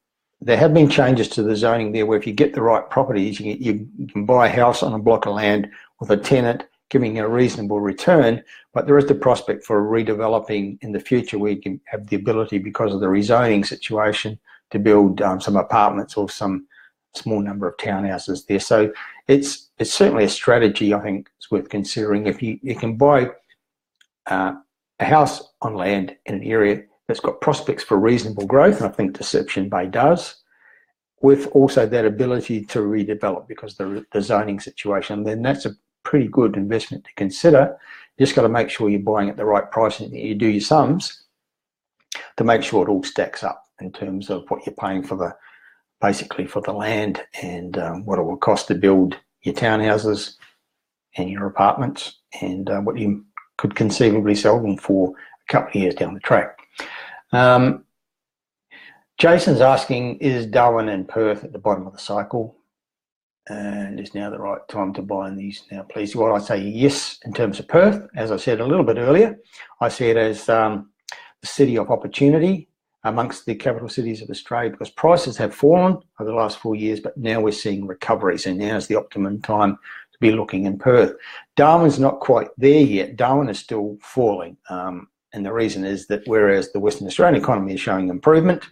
there have been changes to the zoning there, where if you get the right properties, you can buy a house on a block of land with a tenant giving a reasonable return, but there is the prospect for redeveloping in the future, where you can have the ability, because of the rezoning situation, to build some apartments or some small number of townhouses there. So it's certainly a strategy I think it's worth considering. If you can buy a house on land in an area that's got prospects for reasonable growth, and I think Deception Bay does, with also that ability to redevelop because the zoning situation, then that's a pretty good investment to consider. You just got to make sure you're buying at the right price and you do your sums to make sure it all stacks up in terms of what you're paying for basically for the land and what it will cost to build your townhouses and your apartments and what you could conceivably sell them for a couple of years down the track. Jason's asking, is Darwin and Perth at the bottom of the cycle? And is now the right time to buy in these now, please? Well, I say yes in terms of Perth. As I said a little bit earlier, I see it as the city of opportunity amongst the capital cities of Australia because prices have fallen over the last 4 years, but now we're seeing recoveries and now is the optimum time to be looking in Perth. Darwin's not quite there yet. Darwin is still falling. And the reason is that whereas the Western Australian economy is showing improvement,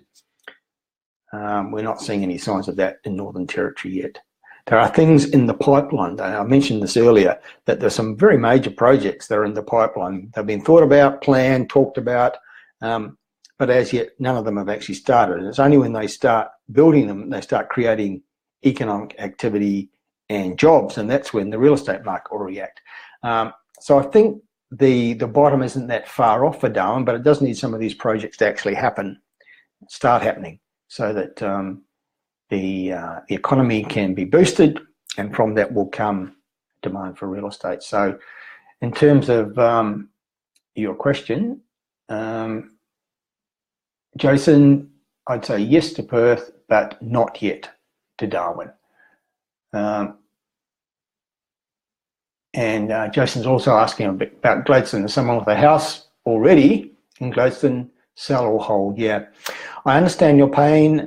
we're not seeing any signs of that in Northern Territory yet. There are things in the pipeline. I mentioned this earlier, that there's some very major projects that are in the pipeline. They've been thought about, planned, talked about, but as yet, none of them have actually started. And it's only when they start building them, they start creating economic activity and jobs, and that's when the real estate market will react. So I think the bottom isn't that far off for Darwin, but it does need some of these projects to actually start happening, so that the economy can be boosted, and from that will come demand for real estate. So in terms of your question, Jason, I'd say yes to Perth, but not yet to Darwin. And Jason's also asking a bit about Gladstone. Is someone with a house already in Gladstone, sell or hold? Yeah, I understand your pain,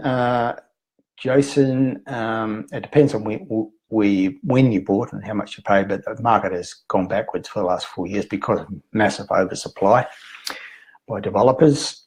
Jason. It depends on when you bought and how much you paid, but the market has gone backwards for the last 4 years because of massive oversupply by developers.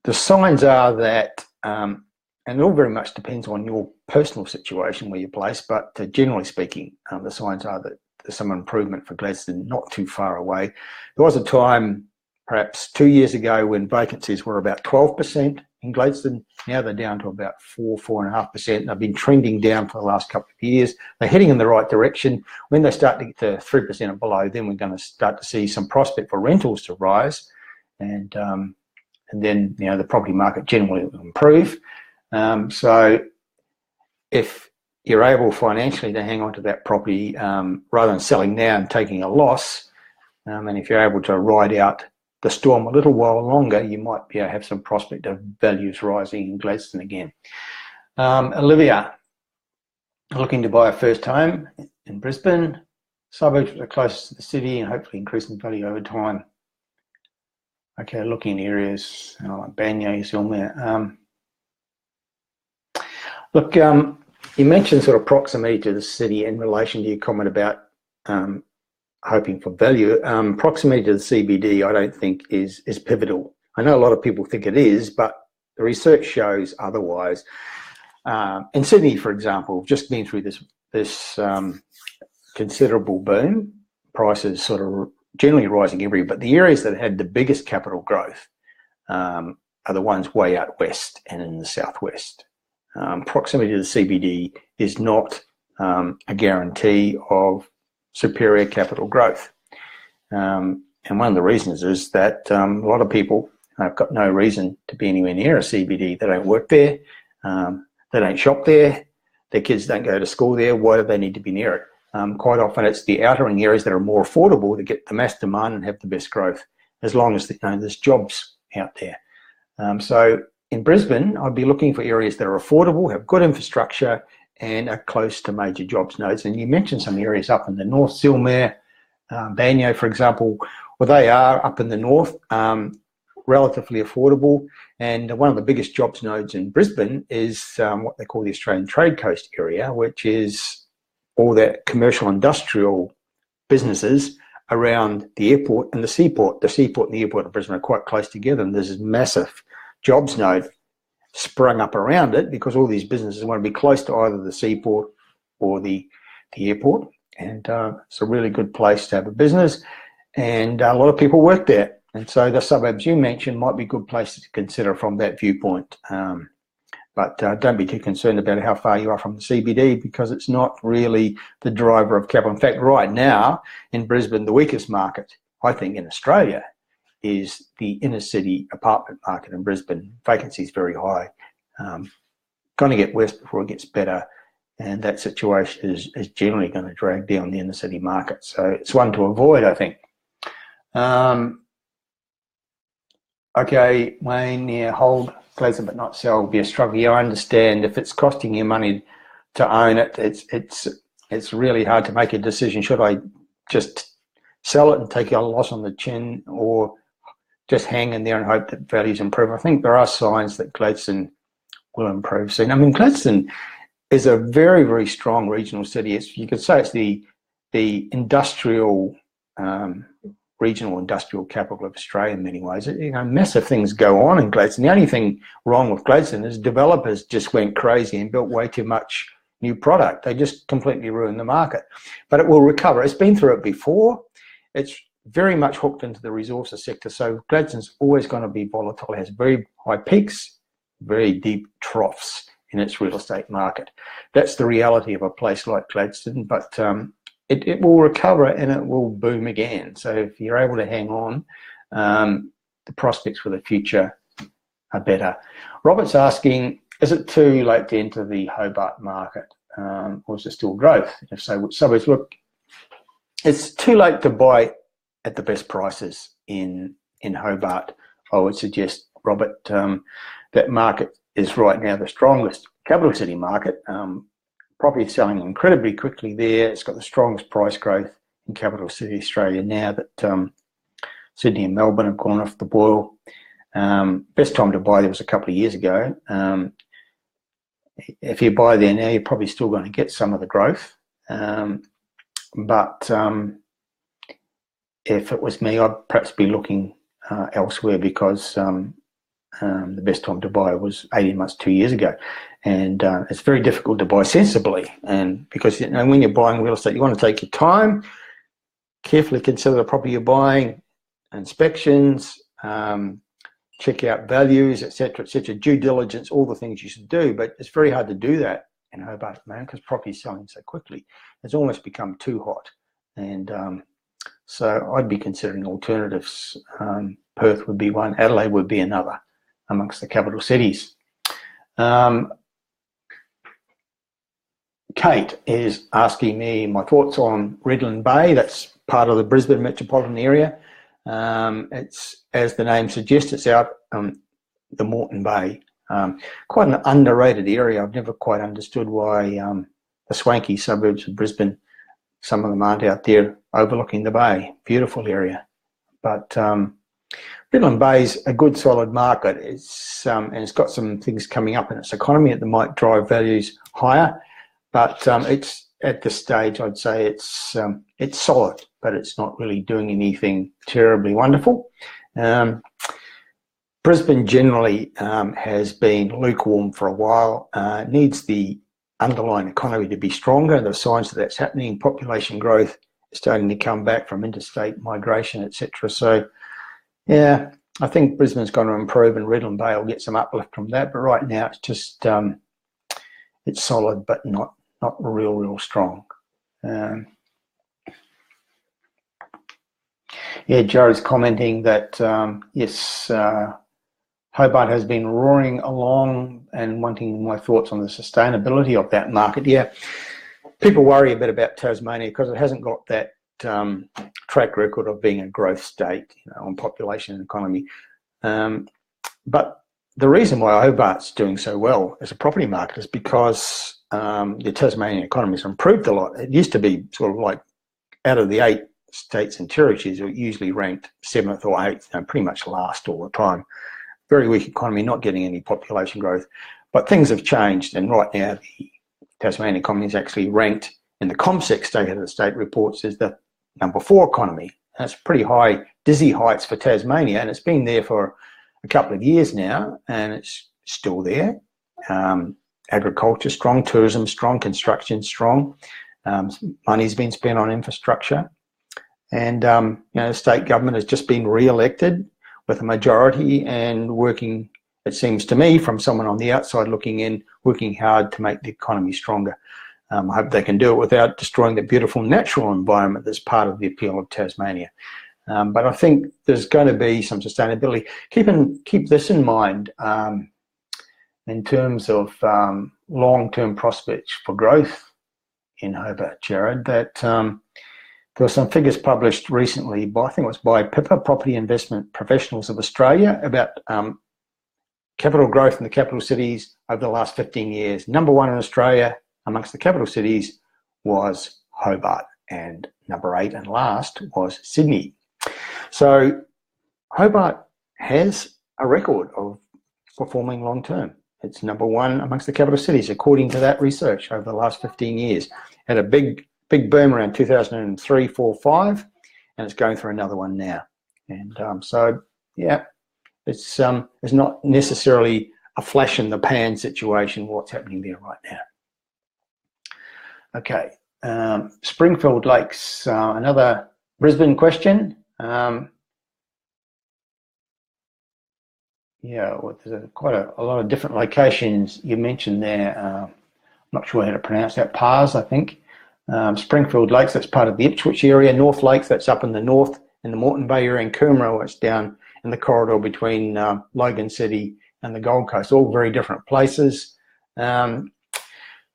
The signs are that, and it all very much depends on your personal situation where you're placed, but generally speaking, the signs are that there's some improvement for Gladstone not too far away. There was a time, perhaps 2 years ago, when vacancies were about 12% in Gladstone. Now they're down to about 4.5%. They've been trending down for the last couple of years. They're heading in the right direction. When they start to get to 3% or below, then we're going to start to see some prospect for rentals to rise, and then the property market generally will improve. So if you're able financially to hang on to that property rather than selling now and taking a loss, and if you're able to ride out the storm a little while longer, you might be able to have some prospect of values rising in Gladstone again. Olivia, looking to buy a first home in Brisbane. Suburbs are closest to the city and hopefully increasing value over time. Okay, looking in areas like Banyo, Elermore. Look, you mentioned sort of proximity to the city in relation to your comment about hoping for value. Proximity to the CBD, I don't think is pivotal. I know a lot of people think it is, but the research shows otherwise. In Sydney, for example, we've just been through this considerable boom. Prices sort of generally rising everywhere, but the areas that had the biggest capital growth are the ones way out west and in the southwest. Proximity to the CBD is not a guarantee of superior capital growth. And one of the reasons is that a lot of people have got no reason to be anywhere near a CBD. They don't work there, they don't shop there, their kids don't go to school there. Why do they need to be near it? Quite often it's the outering areas that are more affordable that get the mass demand and have the best growth, as long as there's jobs out there. So in Brisbane, I'd be looking for areas that are affordable, have good infrastructure, and are close to major jobs nodes. And you mentioned some areas up in the north, Elermore, Banyo, for example. Well, they are up in the north, relatively affordable. And one of the biggest jobs nodes in Brisbane is what they call the Australian Trade Coast area, which is all that commercial industrial businesses around the airport and the seaport. The seaport and the airport of Brisbane are quite close together, and there's this massive jobs node sprung up around it because all these businesses want to be close to either the seaport or the airport, and it's a really good place to have a business, and a lot of people work there. And so the suburbs you mentioned might be good places to consider from that viewpoint. But don't be too concerned about how far you are from the CBD, because it's not really the driver of capital. In fact, right now in Brisbane, the weakest market, I think, in Australia is the inner city apartment market in Brisbane. Vacancy is very high. Going to get worse before it gets better, and that situation is generally going to drag down the inner city market. So it's one to avoid, I think. Okay, Wayne, yeah, hold Gladstone but not sell will be a struggle. Yeah, I understand. If it's costing you money to own it, it's really hard to make a decision. Should I just sell it and take a loss on the chin, or just hang in there and hope that values improve? I think there are signs that Gladstone will improve soon. I mean, Gladstone is a very, very strong regional city. You could say it's the industrial regional industrial capital of Australia in many ways. Massive things go on in Gladstone. The only thing wrong with Gladstone is developers just went crazy and built way too much new product. They just completely ruined the market. But it will recover. It's been through it before. It's very much hooked into the resources sector. So Gladstone's always going to be volatile. It has very high peaks, very deep troughs in its real estate market. That's the reality of a place like Gladstone. But it will recover and it will boom again. So if you're able to hang on, the prospects for the future are better. Robert's asking, is it too late to enter the Hobart market, or is there still growth? If so, which suburbs? Look, it's too late to buy at the best prices in Hobart. I would suggest, Robert, that market is right now the strongest capital city market. Property is selling incredibly quickly there. It's got the strongest price growth in capital city Australia now that Sydney and Melbourne have gone off the boil. Best time to buy there was a couple of years ago. If you buy there now, you're probably still going to get some of the growth. But if it was me, I'd perhaps be looking elsewhere, because the best time to buy was 18 months, 2 years ago. And it's very difficult to buy sensibly. And because when you're buying real estate, you want to take your time, carefully consider the property you're buying, inspections, check out values, etc., due diligence, all the things you should do. But it's very hard to do that in Hobart at the moment because property is selling so quickly. It's almost become too hot. And so I'd be considering alternatives. Perth would be one, Adelaide would be another amongst the capital cities. Kate is asking me my thoughts on Redland Bay. That's part of the Brisbane metropolitan area. It's, as the name suggests, it's out the Moreton Bay. Quite an underrated area. I've never quite understood why the swanky suburbs of Brisbane, some of them aren't out there overlooking the bay. Beautiful area. But Redland Bay's a good solid market. It's and it's got some things coming up in its economy that might drive values higher. But it's at this stage, I'd say it's solid, but it's not really doing anything terribly wonderful. Brisbane generally has been lukewarm for a while. Needs the underlying economy to be stronger. The signs that that's happening. Population growth is starting to come back from interstate migration, etc. So, yeah, I think Brisbane's going to improve, and Redland Bay will get some uplift from that. But right now, it's just it's solid, but not real strong. Yeah, Joe's commenting that yes, Hobart has been roaring along and wanting my thoughts on the sustainability of that market. Yeah, people worry a bit about Tasmania because it hasn't got that track record of being a growth state, on population and economy. But the reason why Hobart's doing so well as a property market is because the Tasmanian economy has improved a lot. It used to be sort of like out of the 8 states and territories, it usually ranked 7th or 8th, pretty much last all the time. Very weak economy, not getting any population growth. But things have changed, and right now the Tasmanian economy is actually ranked in the ComSec State of the State reports as the number 4 economy. That's pretty high, dizzy heights for Tasmania, and it's been there for a couple of years now, and it's still there. agriculture strong, tourism strong, construction strong. Money's been spent on infrastructure. And, the state government has just been re-elected with a majority and working, it seems to me, from someone on the outside looking in, working hard to make the economy stronger. I hope they can do it without destroying the beautiful natural environment that's part of the appeal of Tasmania. But I think there's going to be some sustainability. Keep this in mind in terms of long-term prospects for growth in Hobart, Jared, that there were some figures published recently by, I think it was by PIPA, Property Investment Professionals of Australia, about capital growth in the capital cities over the last 15 years. Number one in Australia amongst the capital cities was Hobart, and number 8 and last was Sydney. So Hobart has a record of performing long term. It's number one amongst the capital cities, according to that research over the last 15 years. Had a big boom around 2003, 4, 5, and it's going through another one now. And so, yeah, it's not necessarily a flash in the pan situation, what's happening there right now. Okay, Springfield Lakes, another Brisbane question. Yeah, well, there's quite a lot of different locations you mentioned there. I'm not sure how to pronounce that. Pars, I think. Springfield Lakes, that's part of the Ipswich area. North Lakes, that's up in the north, in the Moreton Bay area, and Coomera, it's down in the corridor between Logan City and the Gold Coast. All very different places.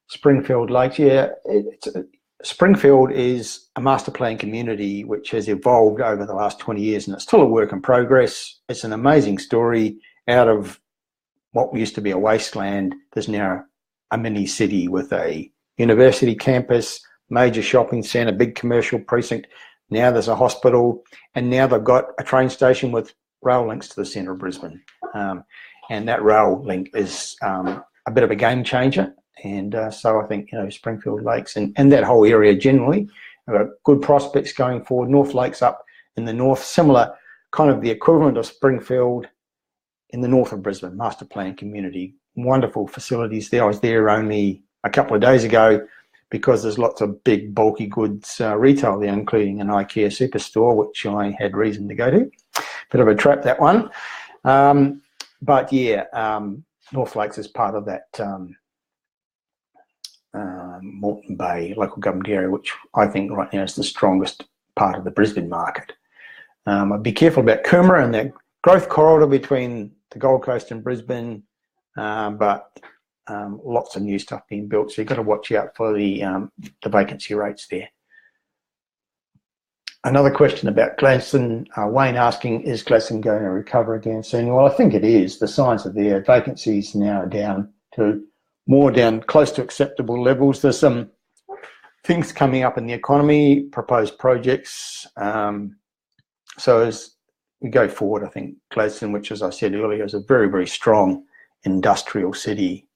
Springfield Lakes, yeah, Springfield is a master plan community which has evolved over the last 20 years, and it's still a work in progress. It's an amazing story. Out of what used to be a wasteland, there's now a mini city with a university campus, major shopping centre, big commercial precinct. Now there's a hospital, and now they've got a train station with rail links to the centre of Brisbane. And that rail link is a bit of a game changer. And so I think, Springfield Lakes and that whole area generally have got good prospects going forward. North Lakes up in the north, similar kind of the equivalent of Springfield in the north of Brisbane, master plan community. Wonderful facilities there. I was there only a couple of days ago because there's lots of big bulky goods retail there, including an IKEA superstore, which I had reason to go to. Bit of a trap, that one. But yeah, North Lakes is part of that Moreton Bay local government area, which I think right now is the strongest part of the Brisbane market. I'd be careful about Coomera and that growth corridor between the Gold Coast and Brisbane, but lots of new stuff being built, so you've got to watch out for the vacancy rates there. Another question about Gladstone, Wayne asking, is Gladstone going to recover again soon? Well, I think it is. The signs are there. Vacancies now are down close to acceptable levels. There's some things coming up in the economy, proposed projects. So as we go forward, I think Gladstone, which, as I said earlier, is a very, very strong industrial city,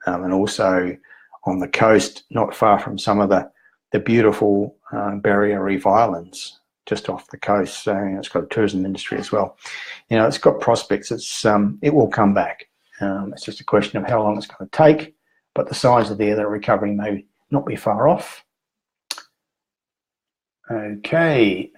and also on the coast, not far from some of the beautiful Barrier Reef Islands just off the coast. So it's got a tourism industry as well. It's got prospects. It will come back. It's just a question of how long it's going to take, but the signs are there that recovery may not be far off. Okay.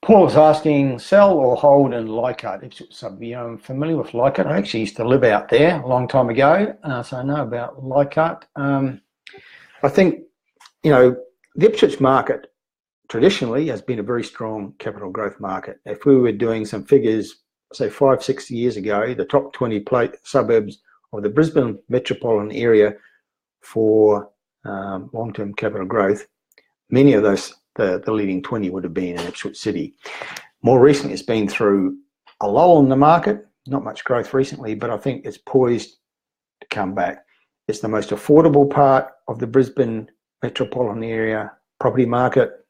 Paul is asking, sell or hold in Leichhardt? I'm familiar with Leichhardt. I actually used to live out there a long time ago, so I know about Leichhardt. I think, the Ipswich market traditionally has been a very strong capital growth market. If we were doing some figures, say 5-6 years ago, the top 20 suburbs of the Brisbane metropolitan area for long-term capital growth, many of those, the leading 20 would have been in Ipswich City. More recently, it's been through a lull in the market, not much growth recently, but I think it's poised to come back. It's the most affordable part of the Brisbane metropolitan area property market.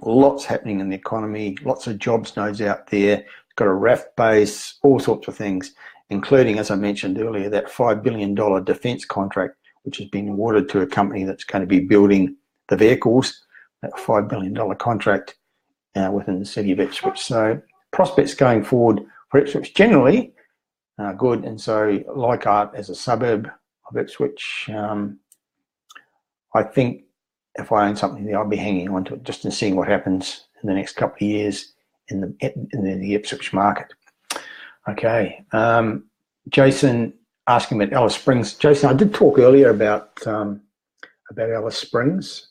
Lots happening in the economy, lots of jobs nodes out there. It's got a RAF base, all sorts of things, including, as I mentioned earlier, that $5 billion defence contract, which has been awarded to a company that's going to be building the vehicles, that $5 billion contract within the city of Ipswich. So prospects going forward for Ipswich generally good. And so Leichhardt as a suburb of Ipswich, I think if I own something there, I'll be hanging on to it just and seeing what happens in the next couple of years in the Ipswich market. Okay. Jason asking about Alice Springs. Jason, I did talk earlier about Alice Springs.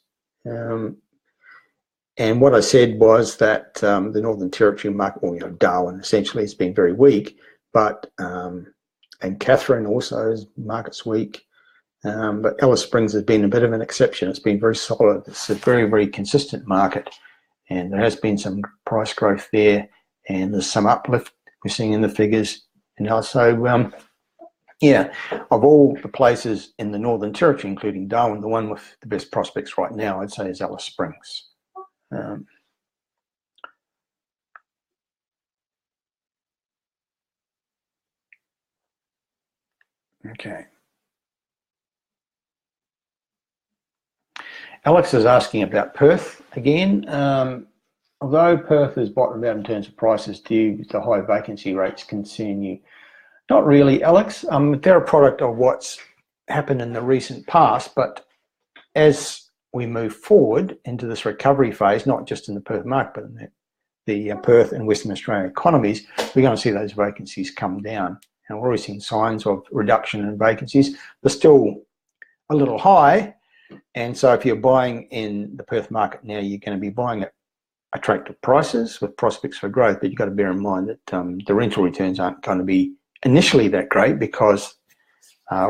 And what I said was that the Northern Territory market, well, Darwin essentially has been very weak, but and Catherine also is market's weak. But Alice Springs has been a bit of an exception. It's been very solid. It's a very, very consistent market, and there has been some price growth there, and there's some uplift we're seeing in the figures. And also, yeah, of all the places in the Northern Territory, including Darwin, the one with the best prospects right now, I'd say, is Alice Springs. Okay. Alex is asking about Perth again. Although Perth has bottomed out in terms of prices, do the high vacancy rates concern you? Not really, Alex. They're a product of what's happened in the recent past, but as we move forward into this recovery phase, not just in the Perth market, but in the Perth and Western Australian economies, we're going to see those vacancies come down. And we're already seeing signs of reduction in vacancies. They're still a little high, and so if you're buying in the Perth market now, you're going to be buying at attractive prices with prospects for growth, but you've got to bear in mind that the rental returns aren't going to be initially that great because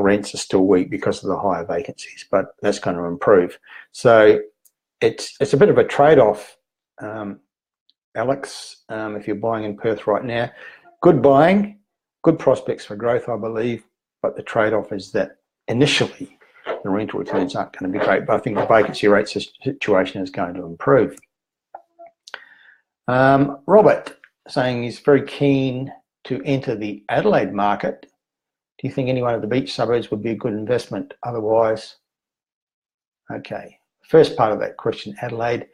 rents are still weak because of the higher vacancies, but that's going to improve. So it's a bit of a trade-off, Alex, if you're buying in Perth right now. Good buying, good prospects for growth, I believe, but the trade-off is that initially the rental returns aren't going to be great, but I think the vacancy rate situation is going to improve. Robert saying he's very keen to enter the Adelaide market. Do you think any one of the beach suburbs would be a good investment otherwise? Okay, first part of that question, Adelaide.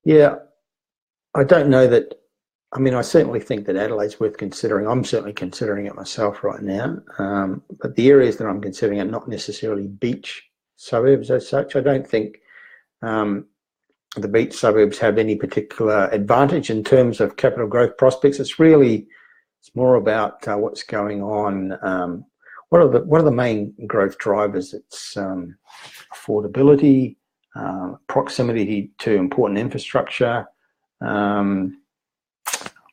Yeah, I don't know that. I mean, I certainly think that Adelaide's worth considering. I'm certainly considering it myself right now. But the areas that I'm considering are not necessarily beach suburbs as such. I don't think the beach suburbs have any particular advantage in terms of capital growth prospects. It's more about what's going on. What are the main growth drivers? It's affordability, proximity to important infrastructure,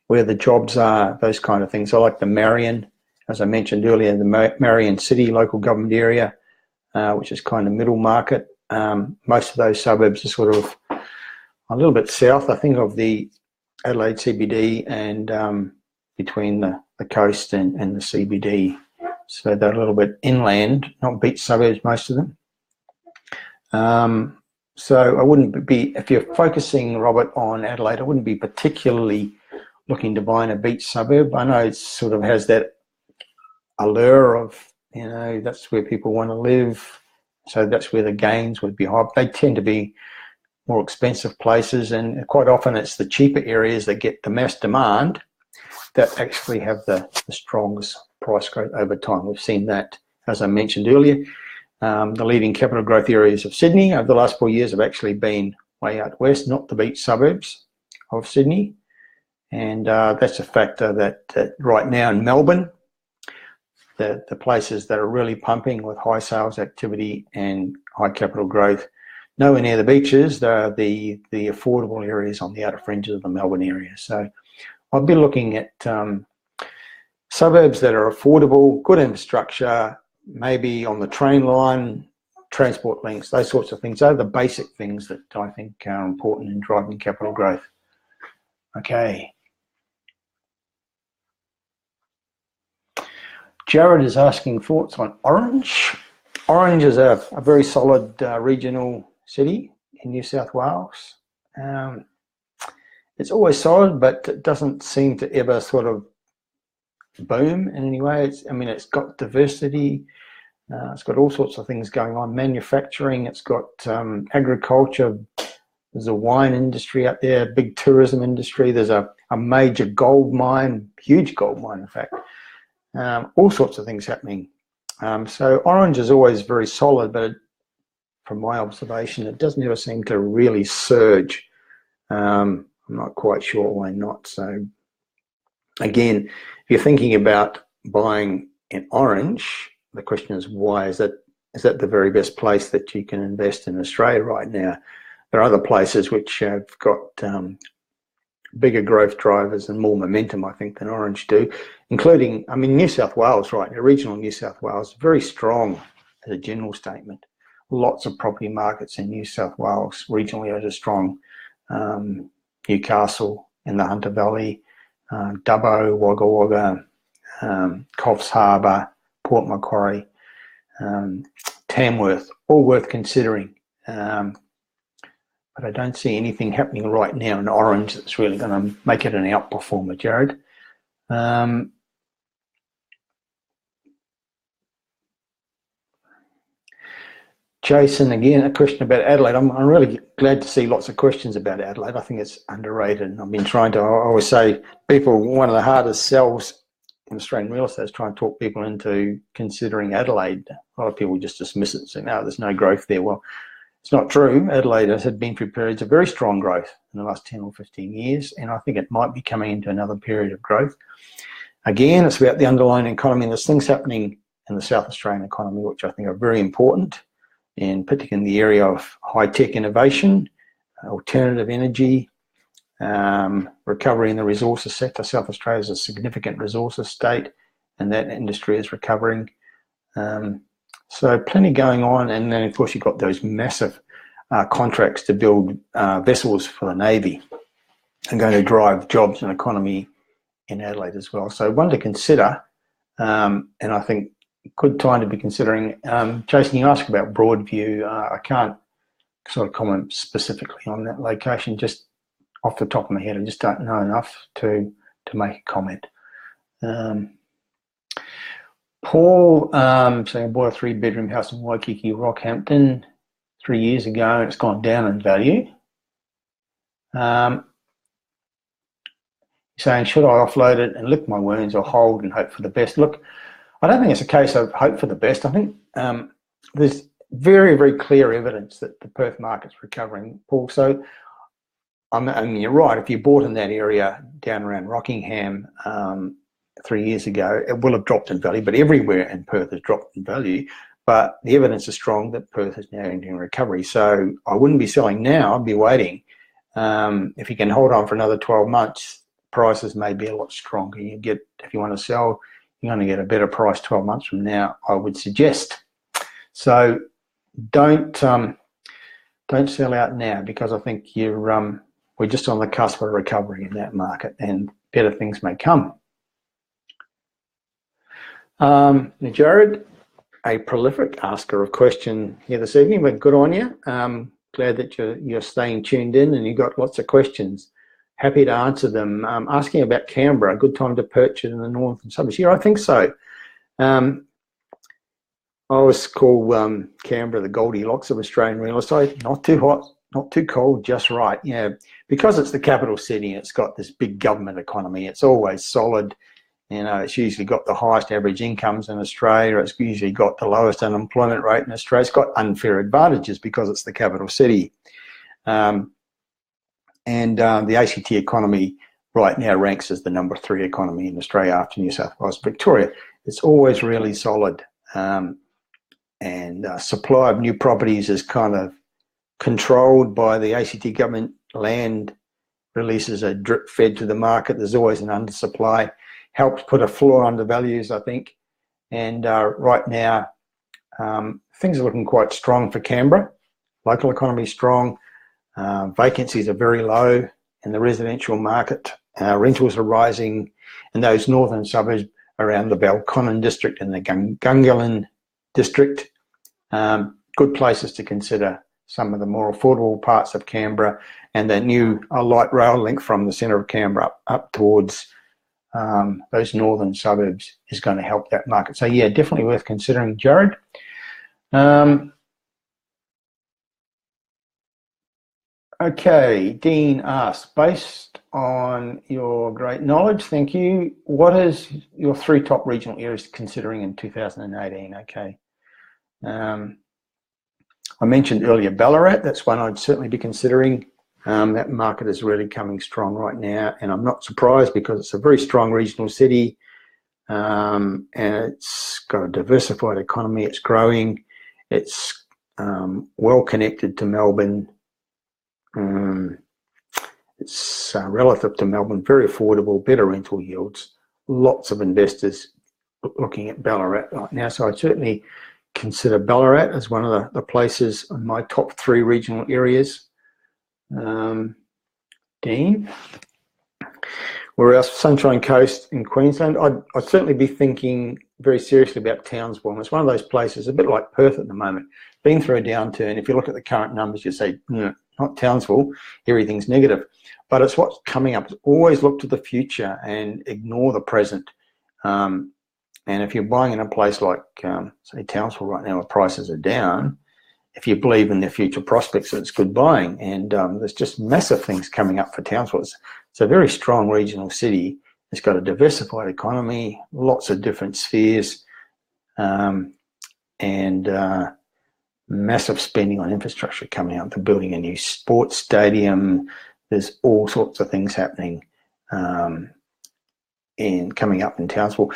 where the jobs are, those kind of things. I like the Marion, as I mentioned earlier, the Marion City local government area, which is kind of middle market. Most of those suburbs are sort of a little bit south, I think, of the Adelaide CBD and between the coast and the CBD. So they're a little bit inland, not beach suburbs, most of them. So I wouldn't be, if you're focusing, Robert, on Adelaide, I wouldn't be particularly looking to buy in a beach suburb. I know it sort of has that allure of, that's where people want to live. So that's where the gains would be high. They tend to be more expensive places, and quite often it's the cheaper areas that get the mass demand that actually have the strongest price growth over time. We've seen that, as I mentioned earlier. The leading capital growth areas of Sydney over the last 4 years have actually been way out west, not the beach suburbs of Sydney. And that's a factor that right now in Melbourne, the places that are really pumping with high sales activity and high capital growth, nowhere near the beaches, they're the affordable areas on the outer fringes of the Melbourne area. So I'd be looking at suburbs that are affordable, good infrastructure, maybe on the train line, transport links, those sorts of things. Those are the basic things that I think are important in driving capital growth. Okay. Jared is asking thoughts on Orange. Orange is a very solid regional city in New South Wales. It's always solid, but it doesn't seem to ever sort of boom in any way. It's got diversity. It's got all sorts of things going on. Manufacturing. It's got agriculture. There's a wine industry up there, big tourism industry. There's a major gold mine, huge gold mine, in fact. All sorts of things happening. So Orange is always very solid, but from my observation, it doesn't ever seem to really surge. I'm not quite sure why not. So again, if you're thinking about buying in Orange, the question is why is that the very best place that you can invest in Australia right now? There are other places which have got bigger growth drivers and more momentum, I think, than Orange do, including, I mean, New South Wales right now, regional New South Wales, very strong as a general statement. Lots of property markets in New South Wales regionally are just strong. Newcastle in the Hunter Valley, Dubbo, Wagga Wagga, Coffs Harbour, Port Macquarie, Tamworth, all worth considering. But I don't see anything happening right now in Orange that's really going to make it an outperformer, Jared. Jason, again, a question about Adelaide. I'm really glad to see lots of questions about Adelaide. I think it's underrated. And I've been trying to, I always say, one of the hardest sells in Australian real estate is trying to talk people into considering Adelaide. A lot of people just dismiss it and say, no, there's no growth there. Well, it's not true. Adelaide has been through periods of very strong growth in the last 10 or 15 years, and I think it might be coming into another period of growth. Again, it's about the underlying economy, and there's things happening in the South Australian economy which I think are very important, and particularly in the area of high-tech innovation, alternative energy, recovery in the resources sector. South Australia is a significant resources state, and that industry is recovering. So plenty going on, and then of course you've got those massive contracts to build vessels for the Navy and going to drive jobs and economy in Adelaide as well. So one to consider, and I think good time to be considering. Jason, you asked about Broadview. I can't sort of comment specifically on that location, just off the top of my head. I just don't know enough to make a comment. Paul saying I bought a 3-bedroom house in Waikiki, Rockhampton 3 years ago, and it's gone down in value. Saying, should I offload it and lick my wounds or hold and hope for the best? Look, I don't think it's a case of hope for the best. I think there's very, very clear evidence that the Perth market's recovering, Paul. So, I mean, you're right. If you bought in that area down around Rockingham 3 years ago, it will have dropped in value, but everywhere in Perth has dropped in value. But the evidence is strong that Perth is now entering recovery. So I wouldn't be selling now, I'd be waiting. If you can hold on for another 12 months, prices may be a lot stronger. If you want to sell, you're going to get a better price 12 months from now, I would suggest. So don't sell out now, because I think we're just on the cusp of recovery in that market, and better things may come. Jared, a prolific asker of question here this evening, but good on you. Glad that you're staying tuned in and you've got lots of questions. Happy to answer them. Asking about Canberra, a good time to purchase in the northern suburbs. Yeah, I think so. I always call Canberra the Goldilocks of Australian real estate. Not too hot, not too cold, just right. Yeah, because it's the capital city, it's got this big government economy. It's always solid. You know, it's usually got the highest average incomes in Australia. It's usually got the lowest unemployment rate in Australia. It's got unfair advantages because it's the capital city. And the ACT economy right now ranks as the number 3 economy in Australia after New South Wales and Victoria. It's always really solid. And supply of new properties is kind of controlled by the ACT government. Land releases are drip fed to the market. There's always an undersupply. Helps put a floor under values, I think. And right now, things are looking quite strong for Canberra. Local economy is strong. Vacancies are very low in the residential market. Rentals are rising in those northern suburbs around the Belconnen district and the Gungahlin district. Good places to consider some of the more affordable parts of Canberra, and that new light rail link from the centre of Canberra up towards those northern suburbs is going to help that market. So yeah, definitely worth considering, Jared. Okay, Dean asks, based on your great knowledge, thank you, what is your 3 top regional areas considering in 2018? Okay. I mentioned earlier Ballarat, that's one I'd certainly be considering. That market is really coming strong right now, and I'm not surprised because it's a very strong regional city, and it's got a diversified economy, it's growing, it's well connected to Melbourne. It's relative to Melbourne, very affordable, better rental yields, lots of investors looking at Ballarat right now. So I'd certainly consider Ballarat as one of the places in my top 3 regional areas. Dean, we're our Sunshine Coast in Queensland. I'd certainly be thinking very seriously about Townsville. It's one of those places, a bit like Perth at the moment, been through a downturn. If you look at the current numbers, you say, not Townsville, everything's negative. But it's what's coming up. Always look to the future and ignore the present. And if you're buying in a place like, say, Townsville right now, where prices are down, if you believe in their future prospects, it's good buying. And there's just massive things coming up for Townsville. It's a very strong regional city. It's got a diversified economy, lots of different spheres, and massive spending on infrastructure coming up. They're building a new sports stadium. There's all sorts of things happening coming up in Townsville.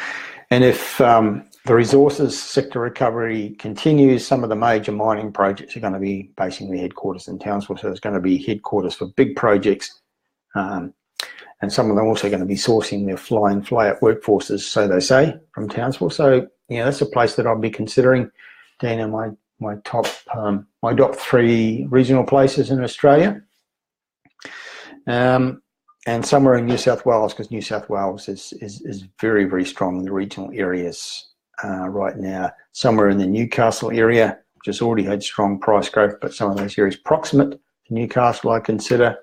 And if the resources sector recovery continues, some of the major mining projects are going to be basing their headquarters in Townsville. So there's going to be headquarters for big projects. And some of them are also going to be sourcing their fly-in, fly-out workforces, so they say, from Townsville. So, that's a place that I'll be considering. Dana, my top 3 regional places in Australia. And somewhere in New South Wales, because New South Wales is very, very strong in the regional areas right now. Somewhere in the Newcastle area, which has already had strong price growth, but some of those areas proximate to Newcastle I consider.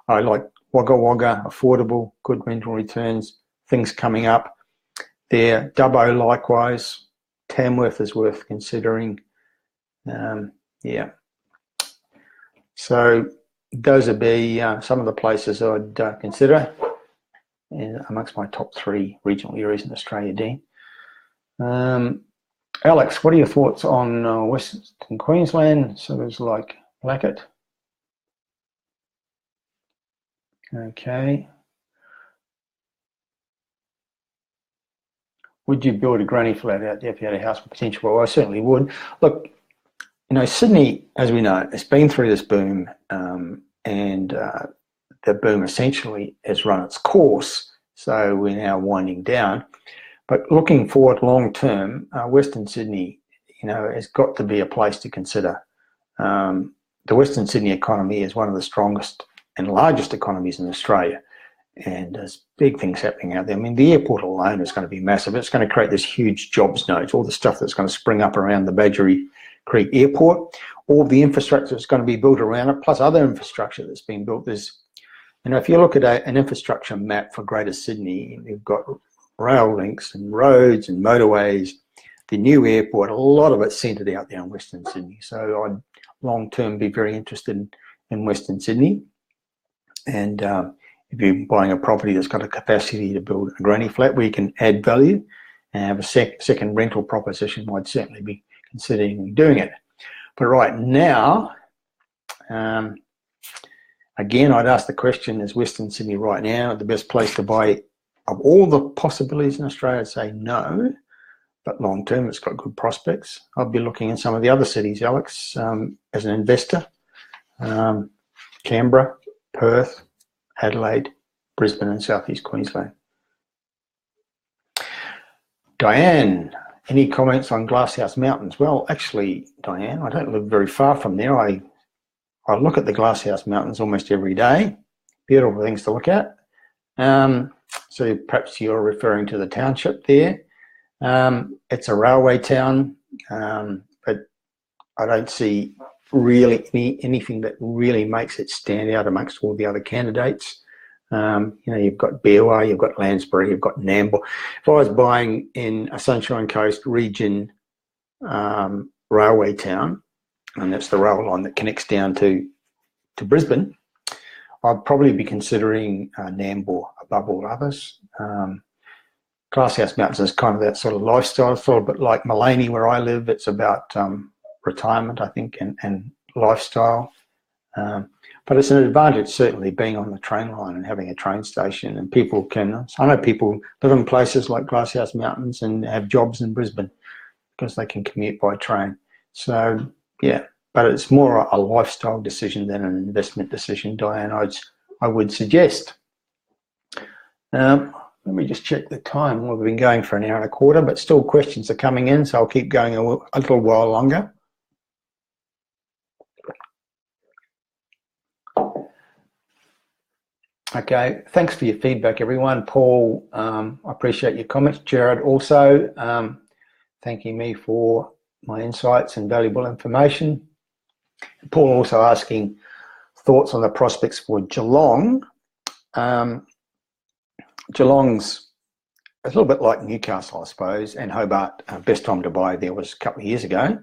I like Wagga Wagga, affordable, good rental returns, things coming up there. Dubbo likewise. Tamworth is worth considering. So those would be some of the places I'd consider amongst my top 3 regional areas in Australia, Dean. Alex, what are your thoughts on Western Queensland, suburbs like Blackett? Okay. Would you build a granny flat out there if you had a house with potential? Well, I certainly would. Look, Sydney, as we know, has been through this boom, and the boom essentially has run its course. So we're now winding down. But looking forward long term, Western Sydney, has got to be a place to consider. The Western Sydney economy is one of the strongest and largest economies in Australia. And there's big things happening out there. I mean, the airport alone is going to be massive. It's going to create this huge jobs node, all the stuff that's going to spring up around the Badgerys Creek Airport, all the infrastructure that's going to be built around it, plus other infrastructure that's been built. There's, if you look at an infrastructure map for Greater Sydney, you've got rail links and roads and motorways, the new airport, a lot of it's centred out there in Western Sydney. So I'd long-term be very interested in Western Sydney. And if you're buying a property that's got a capacity to build a granny flat where you can add value and have a second rental proposition, I'd certainly be considering doing it. But right now, again, I'd ask the question, is Western Sydney right now the best place to buy? Of all the possibilities in Australia, I'd say no, but long term it's got good prospects. I'd be looking in some of the other cities, Alex, as an investor. Canberra, Perth, Adelaide, Brisbane and Southeast Queensland. Diane, any comments on Glasshouse Mountains? Well, actually, Diane, I don't live very far from there. I look at the Glasshouse Mountains almost every day. Beautiful things to look at. So perhaps you're referring to the township there. It's a railway town, but I don't see really anything that really makes it stand out amongst all the other candidates. You've got Beerwah, you've got Lansbury, you've got Nambour. If I was buying in a Sunshine Coast region railway town, and that's the rail line that connects down to Brisbane, I'd probably be considering Nambour above all others. Glasshouse Mountains is kind of that sort of lifestyle, sort of, but like Mullaney, where I live, it's about retirement, I think, and lifestyle. But it's an advantage, certainly, being on the train line and having a train station. And people can, I know people live in places like Glasshouse Mountains and have jobs in Brisbane because they can commute by train. So, yeah, but it's more a lifestyle decision than an investment decision, Diane, I would suggest. Let me just check the time. Well, we've been going for an hour and a quarter, but still questions are coming in, so I'll keep going a little while longer. Okay, thanks for your feedback, everyone. Paul, I appreciate your comments. Jared also thanking me for my insights and valuable information. Paul also asking thoughts on the prospects for Geelong. Geelong's a little bit like Newcastle, I suppose, and Hobart. Best time to buy there was a couple of years ago.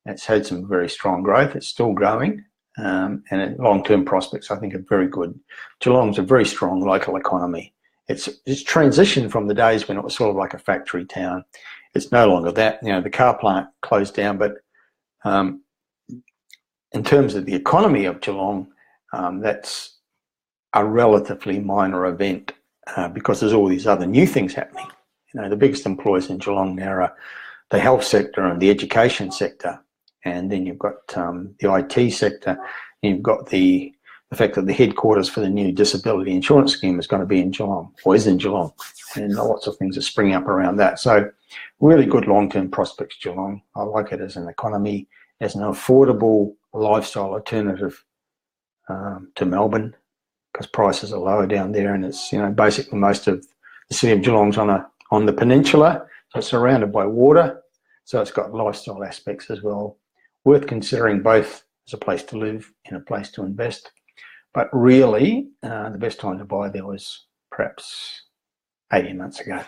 It's had some very strong growth. It's still growing, and long-term prospects, I think, are very good. Geelong's a very strong local economy. It's transitioned from the days when it was sort of like a factory town. It's no longer that. You know, the car plant closed down, but in terms of the economy of Geelong, that's a relatively minor event. Because there's all these other new things happening. You know, the biggest employers in Geelong now are the health sector and the education sector, and then you've got the IT sector, and you've got the fact that the headquarters for the new disability insurance scheme is going to be in Geelong, or is in Geelong, and lots of things are springing up around that. So really good long-term prospects, Geelong. I like it as an economy, as an affordable lifestyle alternative to Melbourne, because prices are lower down there, and it's, you know, basically most of the city of Geelong's on the peninsula, so it's surrounded by water, so it's got lifestyle aspects as well. Worth considering both as a place to live and a place to invest. But really, the best time to buy there was perhaps 18 months ago.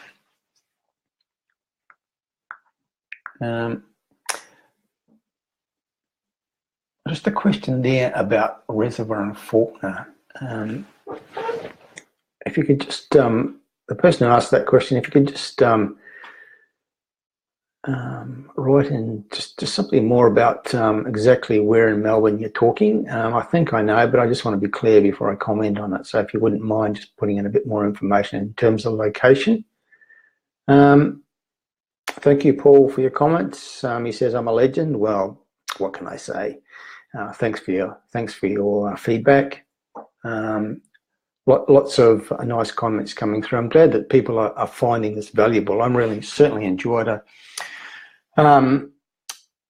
Just a question there about Reservoir and Faulkner. If you could just, the person who asked that question, if you could just write in just something more about exactly where in Melbourne you're talking. I think I know, but I just want to be clear before I comment on it. So if you wouldn't mind just putting in a bit more information in terms of location. Thank you, Paul, for your comments. He says, I'm a legend. Well, what can I say? Thanks for your feedback. Lots of nice comments coming through. I'm glad that people are finding this valuable. I'm really certainly enjoyed it. I'm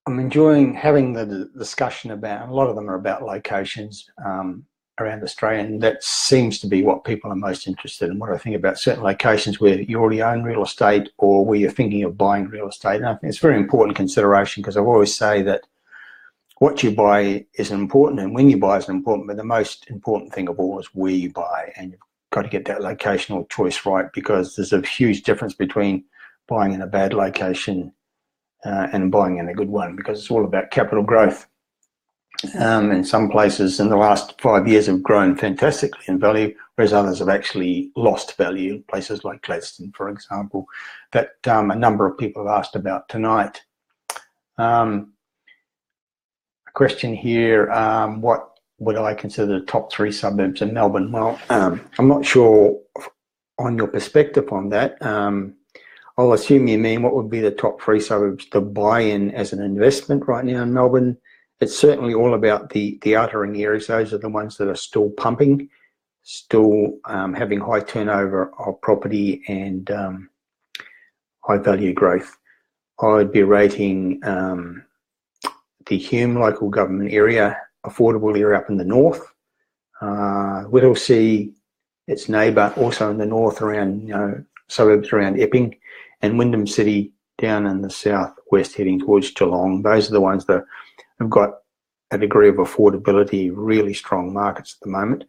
enjoying having the discussion about, a lot of them are about locations around Australia, and that seems to be what people are most interested in. What I think about certain locations where you already own real estate or where you're thinking of buying real estate. And I think it's a very important consideration, because I always say that what you buy is important and when you buy is important, but the most important thing of all is where you buy, and you've got to get that locational choice right, because there's a huge difference between buying in a bad location and buying in a good one, because it's all about capital growth. And some places in the last 5 years have grown fantastically in value, whereas others have actually lost value, places like Gladstone, for example, that a number of people have asked about tonight. Question here, what would I consider the top 3 suburbs in Melbourne? Well, I'm not sure on your perspective on that. I'll assume you mean what would be the top 3 suburbs to buy in as an investment right now in Melbourne. It's certainly all about the outer ring areas. Those are the ones that are still pumping, still having high turnover of property and high value growth. I'd be rating the Hume local government area, affordable area up in the north. Whittlesea, its neighbour, also in the north around, you know, suburbs around Epping, and Wyndham City down in the southwest heading towards Geelong. Those are the ones that have got a degree of affordability, really strong markets at the moment.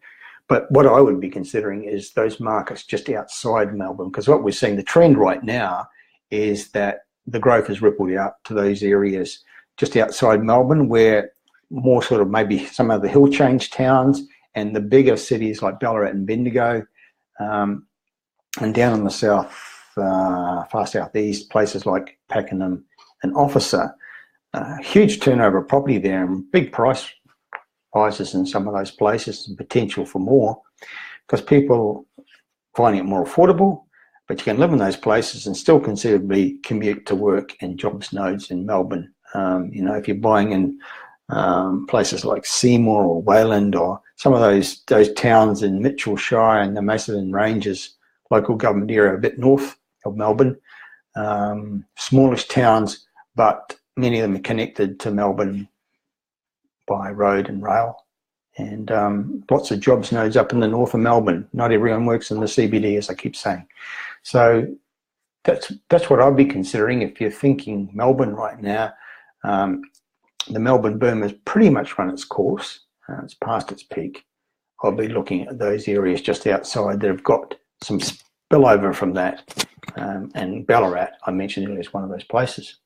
But what I would be considering is those markets just outside Melbourne, because what we're seeing, the trend right now is that the growth has rippled out to those areas just outside Melbourne, where more sort of maybe some of the hill change towns and the bigger cities like Ballarat and Bendigo, and down in the south, far southeast, places like Pakenham and Officer. Huge turnover of property there and big price rises in some of those places and potential for more because people finding it more affordable, but you can live in those places and still considerably commute to work and jobs nodes in Melbourne. You know, if you're buying in places like Seymour or Wayland or some of those towns in Mitchell Shire and the Macedon Ranges local government area a bit north of Melbourne, smallish towns, but many of them are connected to Melbourne by road and rail, and lots of jobs nodes up in the north of Melbourne. Not everyone works in the CBD, as I keep saying. So that's what I'd be considering if you're thinking Melbourne right now. The Melbourne boom has pretty much run its course. It's past its peak. I'll be looking at those areas just outside that have got some spillover from that. And Ballarat, I mentioned earlier, is one of those places.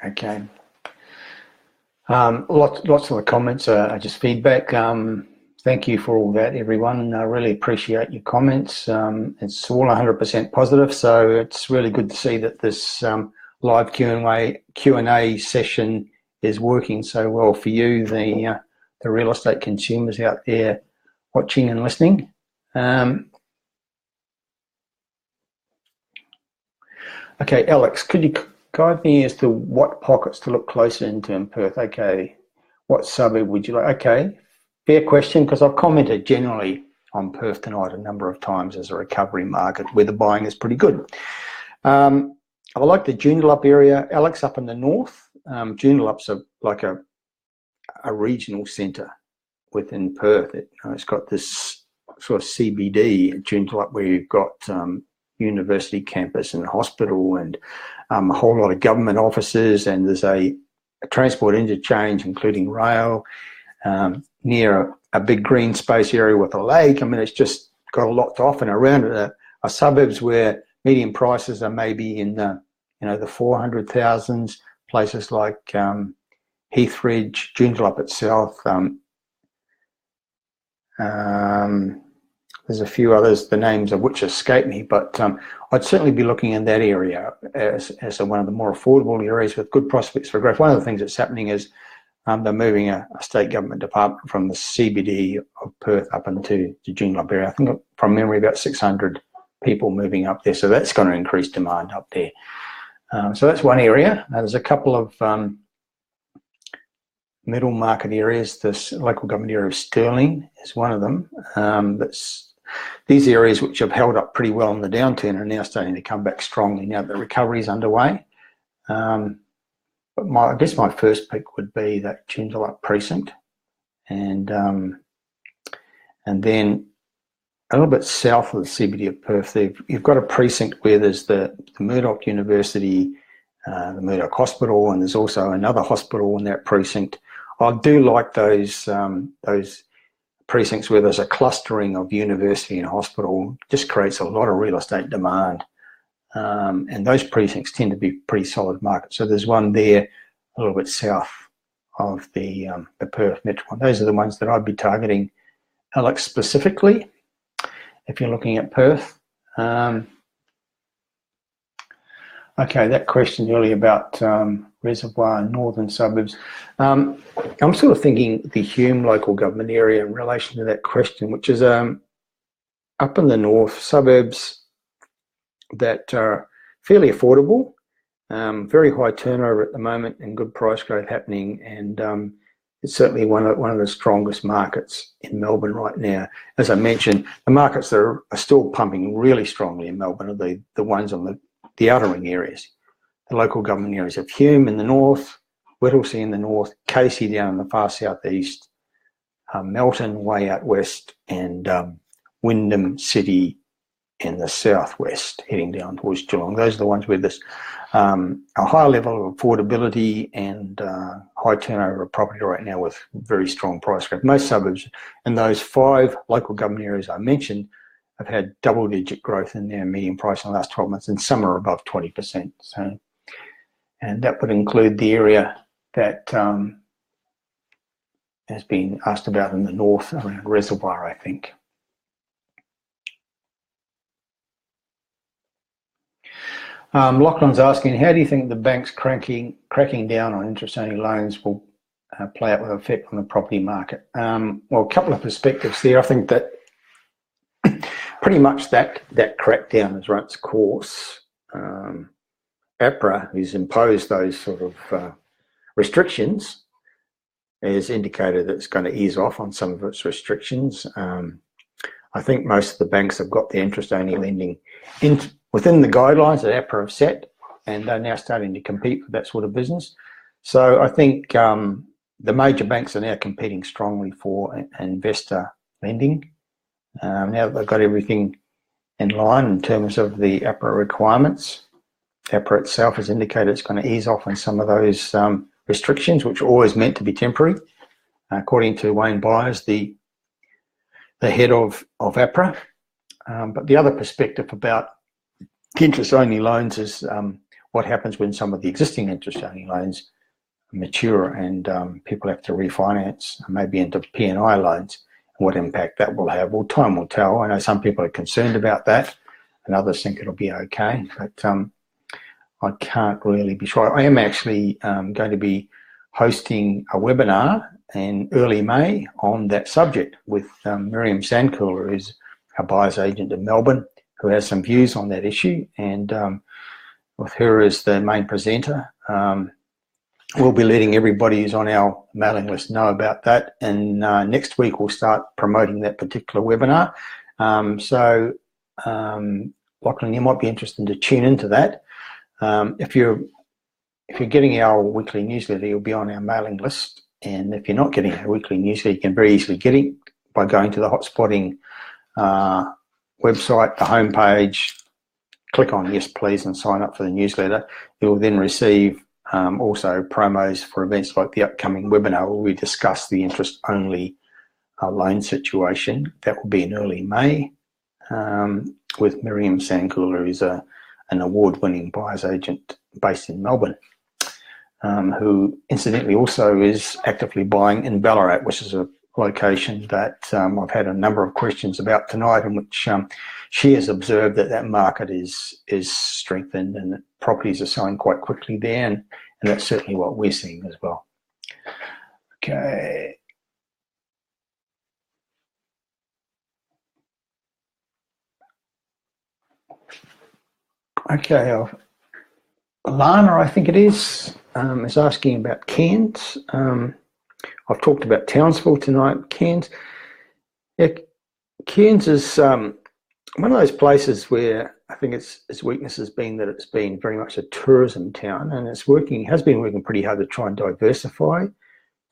Okay. Lots of the comments are just feedback. Thank you for all that, everyone. I really appreciate your comments. It's all 100% positive, so it's really good to see that this live Q&A session is working so well for you, the real estate consumers out there watching and listening. Okay, Alex, could you guide me as to what pockets to look closer into in Perth? Okay, what suburb would you like? Okay, fair question, because I've commented generally on Perth tonight a number of times as a recovery market where the buying is pretty good. I like the Joondalup area, Alex, up in the north. Joondalup's like a regional centre within Perth. It's got this sort of CBD at Joondalup where you've got university campus and hospital and a whole lot of government offices, and there's a transport interchange including rail near a big green space area with a lake. I mean, it's just got a lot to offer, and around it are suburbs where median prices are maybe in the the 400,000s, places like Heathridge, Joondalup itself. There's a few others, the names of which escape me, but I'd certainly be looking in that area as one of the more affordable areas with good prospects for growth. One of the things that's happening is they're moving a state government department from the CBD of Perth up into the Joondalup area. I think from memory about 600 people moving up there, so that's going to increase demand up there. So that's one area. There's a couple of middle market areas. This local government area of Stirling is one of them. These areas which have held up pretty well in the downturn are now starting to come back strongly now that the recovery is underway. But I guess my first pick would be that Joondalup precinct, and then a little bit south of the CBD of Perth, you've got a precinct where there's the Murdoch University, the Murdoch Hospital, and there's also another hospital in that precinct. I do like those precincts where there's a clustering of university and hospital. Just creates a lot of real estate demand, and those precincts tend to be pretty solid markets. So there's one there a little bit south of the Perth Metro one. Those are the ones that I'd be targeting, Alex, specifically if you're looking at Perth. Okay, that question earlier about Reservoir and northern suburbs. I'm sort of thinking the Hume local government area in relation to that question, which is up in the north, suburbs that are fairly affordable, very high turnover at the moment and good price growth happening, and it's certainly one of the strongest markets in Melbourne right now. As I mentioned, the markets that are still pumping really strongly in Melbourne are the ones on the outer ring areas, the local government areas of Hume in the north, Whittlesea in the north, Casey down in the far southeast, Melton way out west, and Wyndham City in the southwest, heading down towards Geelong. Those are the ones where there's a high level of affordability and high turnover of property right now with very strong price growth. Most suburbs in those 5 local government areas I mentioned have had double-digit growth in their median price in the last 12 months, and some are above 20%. So, and that would include the area that has been asked about in the north around Reservoir, I think. Lachlan's asking, how do you think the banks cracking down on interest-only loans will play out with effect on the property market? Well, a couple of perspectives there. I think that pretty much that crackdown has run its course. APRA, who's imposed those sort of restrictions, has indicated that it's going to ease off on some of its restrictions. I think most of the banks have got their interest-only lending within the guidelines that APRA have set, and they're now starting to compete for that sort of business. So I think the major banks are now competing strongly for investor lending. Now that they've got everything in line in terms of the APRA requirements, APRA itself has indicated it's going to ease off on some of those restrictions, which are always meant to be temporary. According to Wayne Byers, the head of APRA. But the other perspective about interest-only loans is what happens when some of the existing interest-only loans mature and people have to refinance, maybe into P&I loans. What impact that will have? Well, time will tell. I know some people are concerned about that, and others think it'll be okay. But I can't really be sure. I am actually going to be hosting a webinar in early May on that subject with Miriam Sandcooler, who's a buyer's agent in Melbourne, who has some views on that issue, and with her as the main presenter, we'll be letting everybody who's on our mailing list know about that, and next week we'll start promoting that particular webinar. So Lachlan, you might be interested to tune into that. If you're getting our weekly newsletter, you'll be on our mailing list, and if you're not getting our weekly newsletter, you can very easily get it by going to the Hotspotting website, the homepage, click on yes please and sign up for the newsletter. You'll then receive also promos for events like the upcoming webinar where we discuss the interest-only loan situation. That will be in early May with Miriam Sandcooler, who's an award-winning buyer's agent based in Melbourne, who incidentally also is actively buying in Ballarat, which is a location that I've had a number of questions about tonight, in which she has observed that market is strengthened and that properties are selling quite quickly there, and that's certainly what we're seeing as well. Okay. Okay, Lana, I think it is asking about Cairns. I've talked about Townsville tonight. Cairns, yeah, Cairns is one of those places where I think its weakness has been that it's been very much a tourism town, and has been working pretty hard to try and diversify,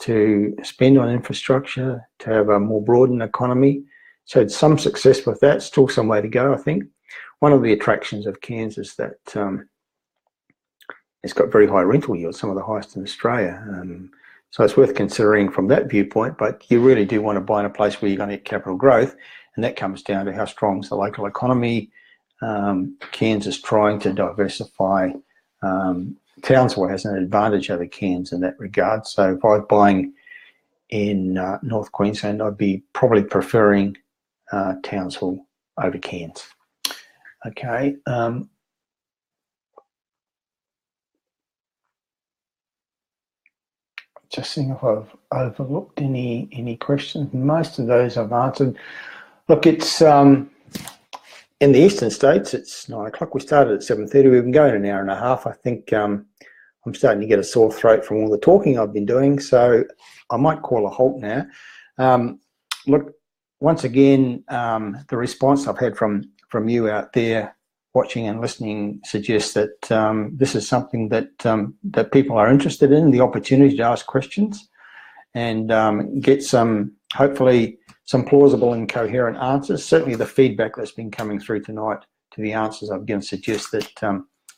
to spend on infrastructure, to have a more broadened economy. So it's some success with that. Still some way to go, I think. One of the attractions of Cairns is that it's got very high rental yields, some of the highest in Australia. So it's worth considering from that viewpoint, but you really do want to buy in a place where you're going to get capital growth, and that comes down to how strong is the local economy. Cairns is trying to diversify. Townsville has an advantage over Cairns in that regard. So if I was buying in North Queensland, I'd be probably preferring Townsville over Cairns. Okay. Just seeing if I've overlooked any questions. Most of those I've answered. Look, it's in the eastern states. It's 9 o'clock. We started at 7:30. We've been going an hour and a half. I think I'm starting to get a sore throat from all the talking I've been doing, so I might call a halt now. Look, once again, the response I've had from you out there watching and listening suggests that this is something that that people are interested in, the opportunity to ask questions and get hopefully some plausible and coherent answers. Certainly the feedback that's been coming through tonight to the answers I've given suggests that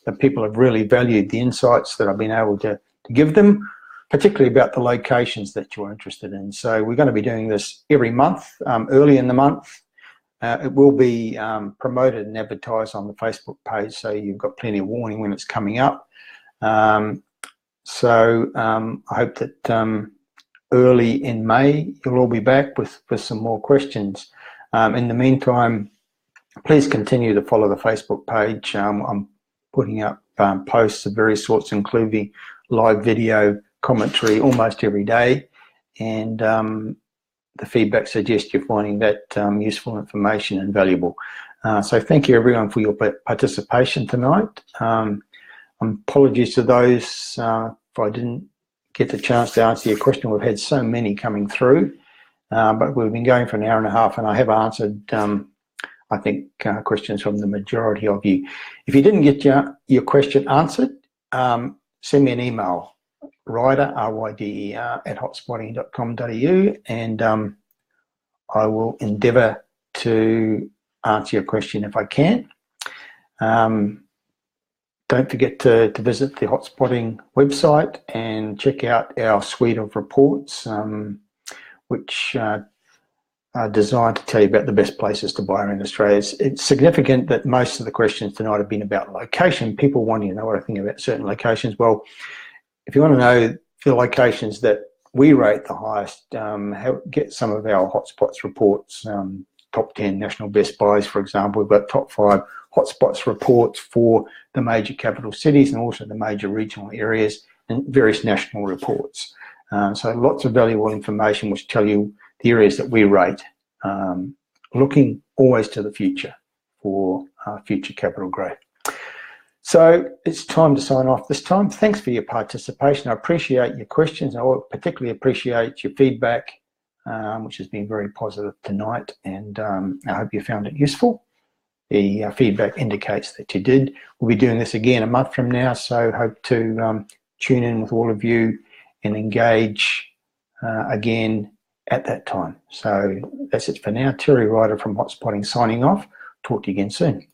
that people have really valued the insights that I've been able to give them, particularly about the locations that you're interested in. So we're going to be doing this every month, early in the month. It will be promoted and advertised on the Facebook page, so you've got plenty of warning when it's coming up. I hope that early in May you'll all be back with some more questions. In the meantime, please continue to follow the Facebook page. I'm putting up posts of various sorts, including live video commentary almost every day, and the feedback suggests you're finding that useful information and valuable. So thank you everyone for your participation tonight. Apologies to those if I didn't get the chance to answer your question. We've had so many coming through, but we've been going for an hour and a half, and I have answered I think questions from the majority of you. If you didn't get your question answered, send me an email, Ryder, R-Y-D-E-R, @hotspotting.com.au, and I will endeavour to answer your question if I can. Don't forget to visit the Hotspotting website and check out our suite of reports, which are designed to tell you about the best places to buy in Australia. It's significant that most of the questions tonight have been about location. People wanting to know what I think about certain locations. Well, if you want to know the locations that we rate the highest, get some of our Hotspots reports, top 10 national best buys, for example. We've got top 5 Hotspots reports for the major capital cities and also the major regional areas, and various national reports. So lots of valuable information which tell you the areas that we rate, looking always to the future for future capital growth. So it's time to sign off this time. Thanks for your participation. I appreciate your questions. I particularly appreciate your feedback, which has been very positive tonight, and I hope you found it useful. The feedback indicates that you did. We'll be doing this again a month from now, so hope to tune in with all of you and engage again at that time. So that's it for now. Terry Ryder from Hotspotting signing off. Talk to you again soon.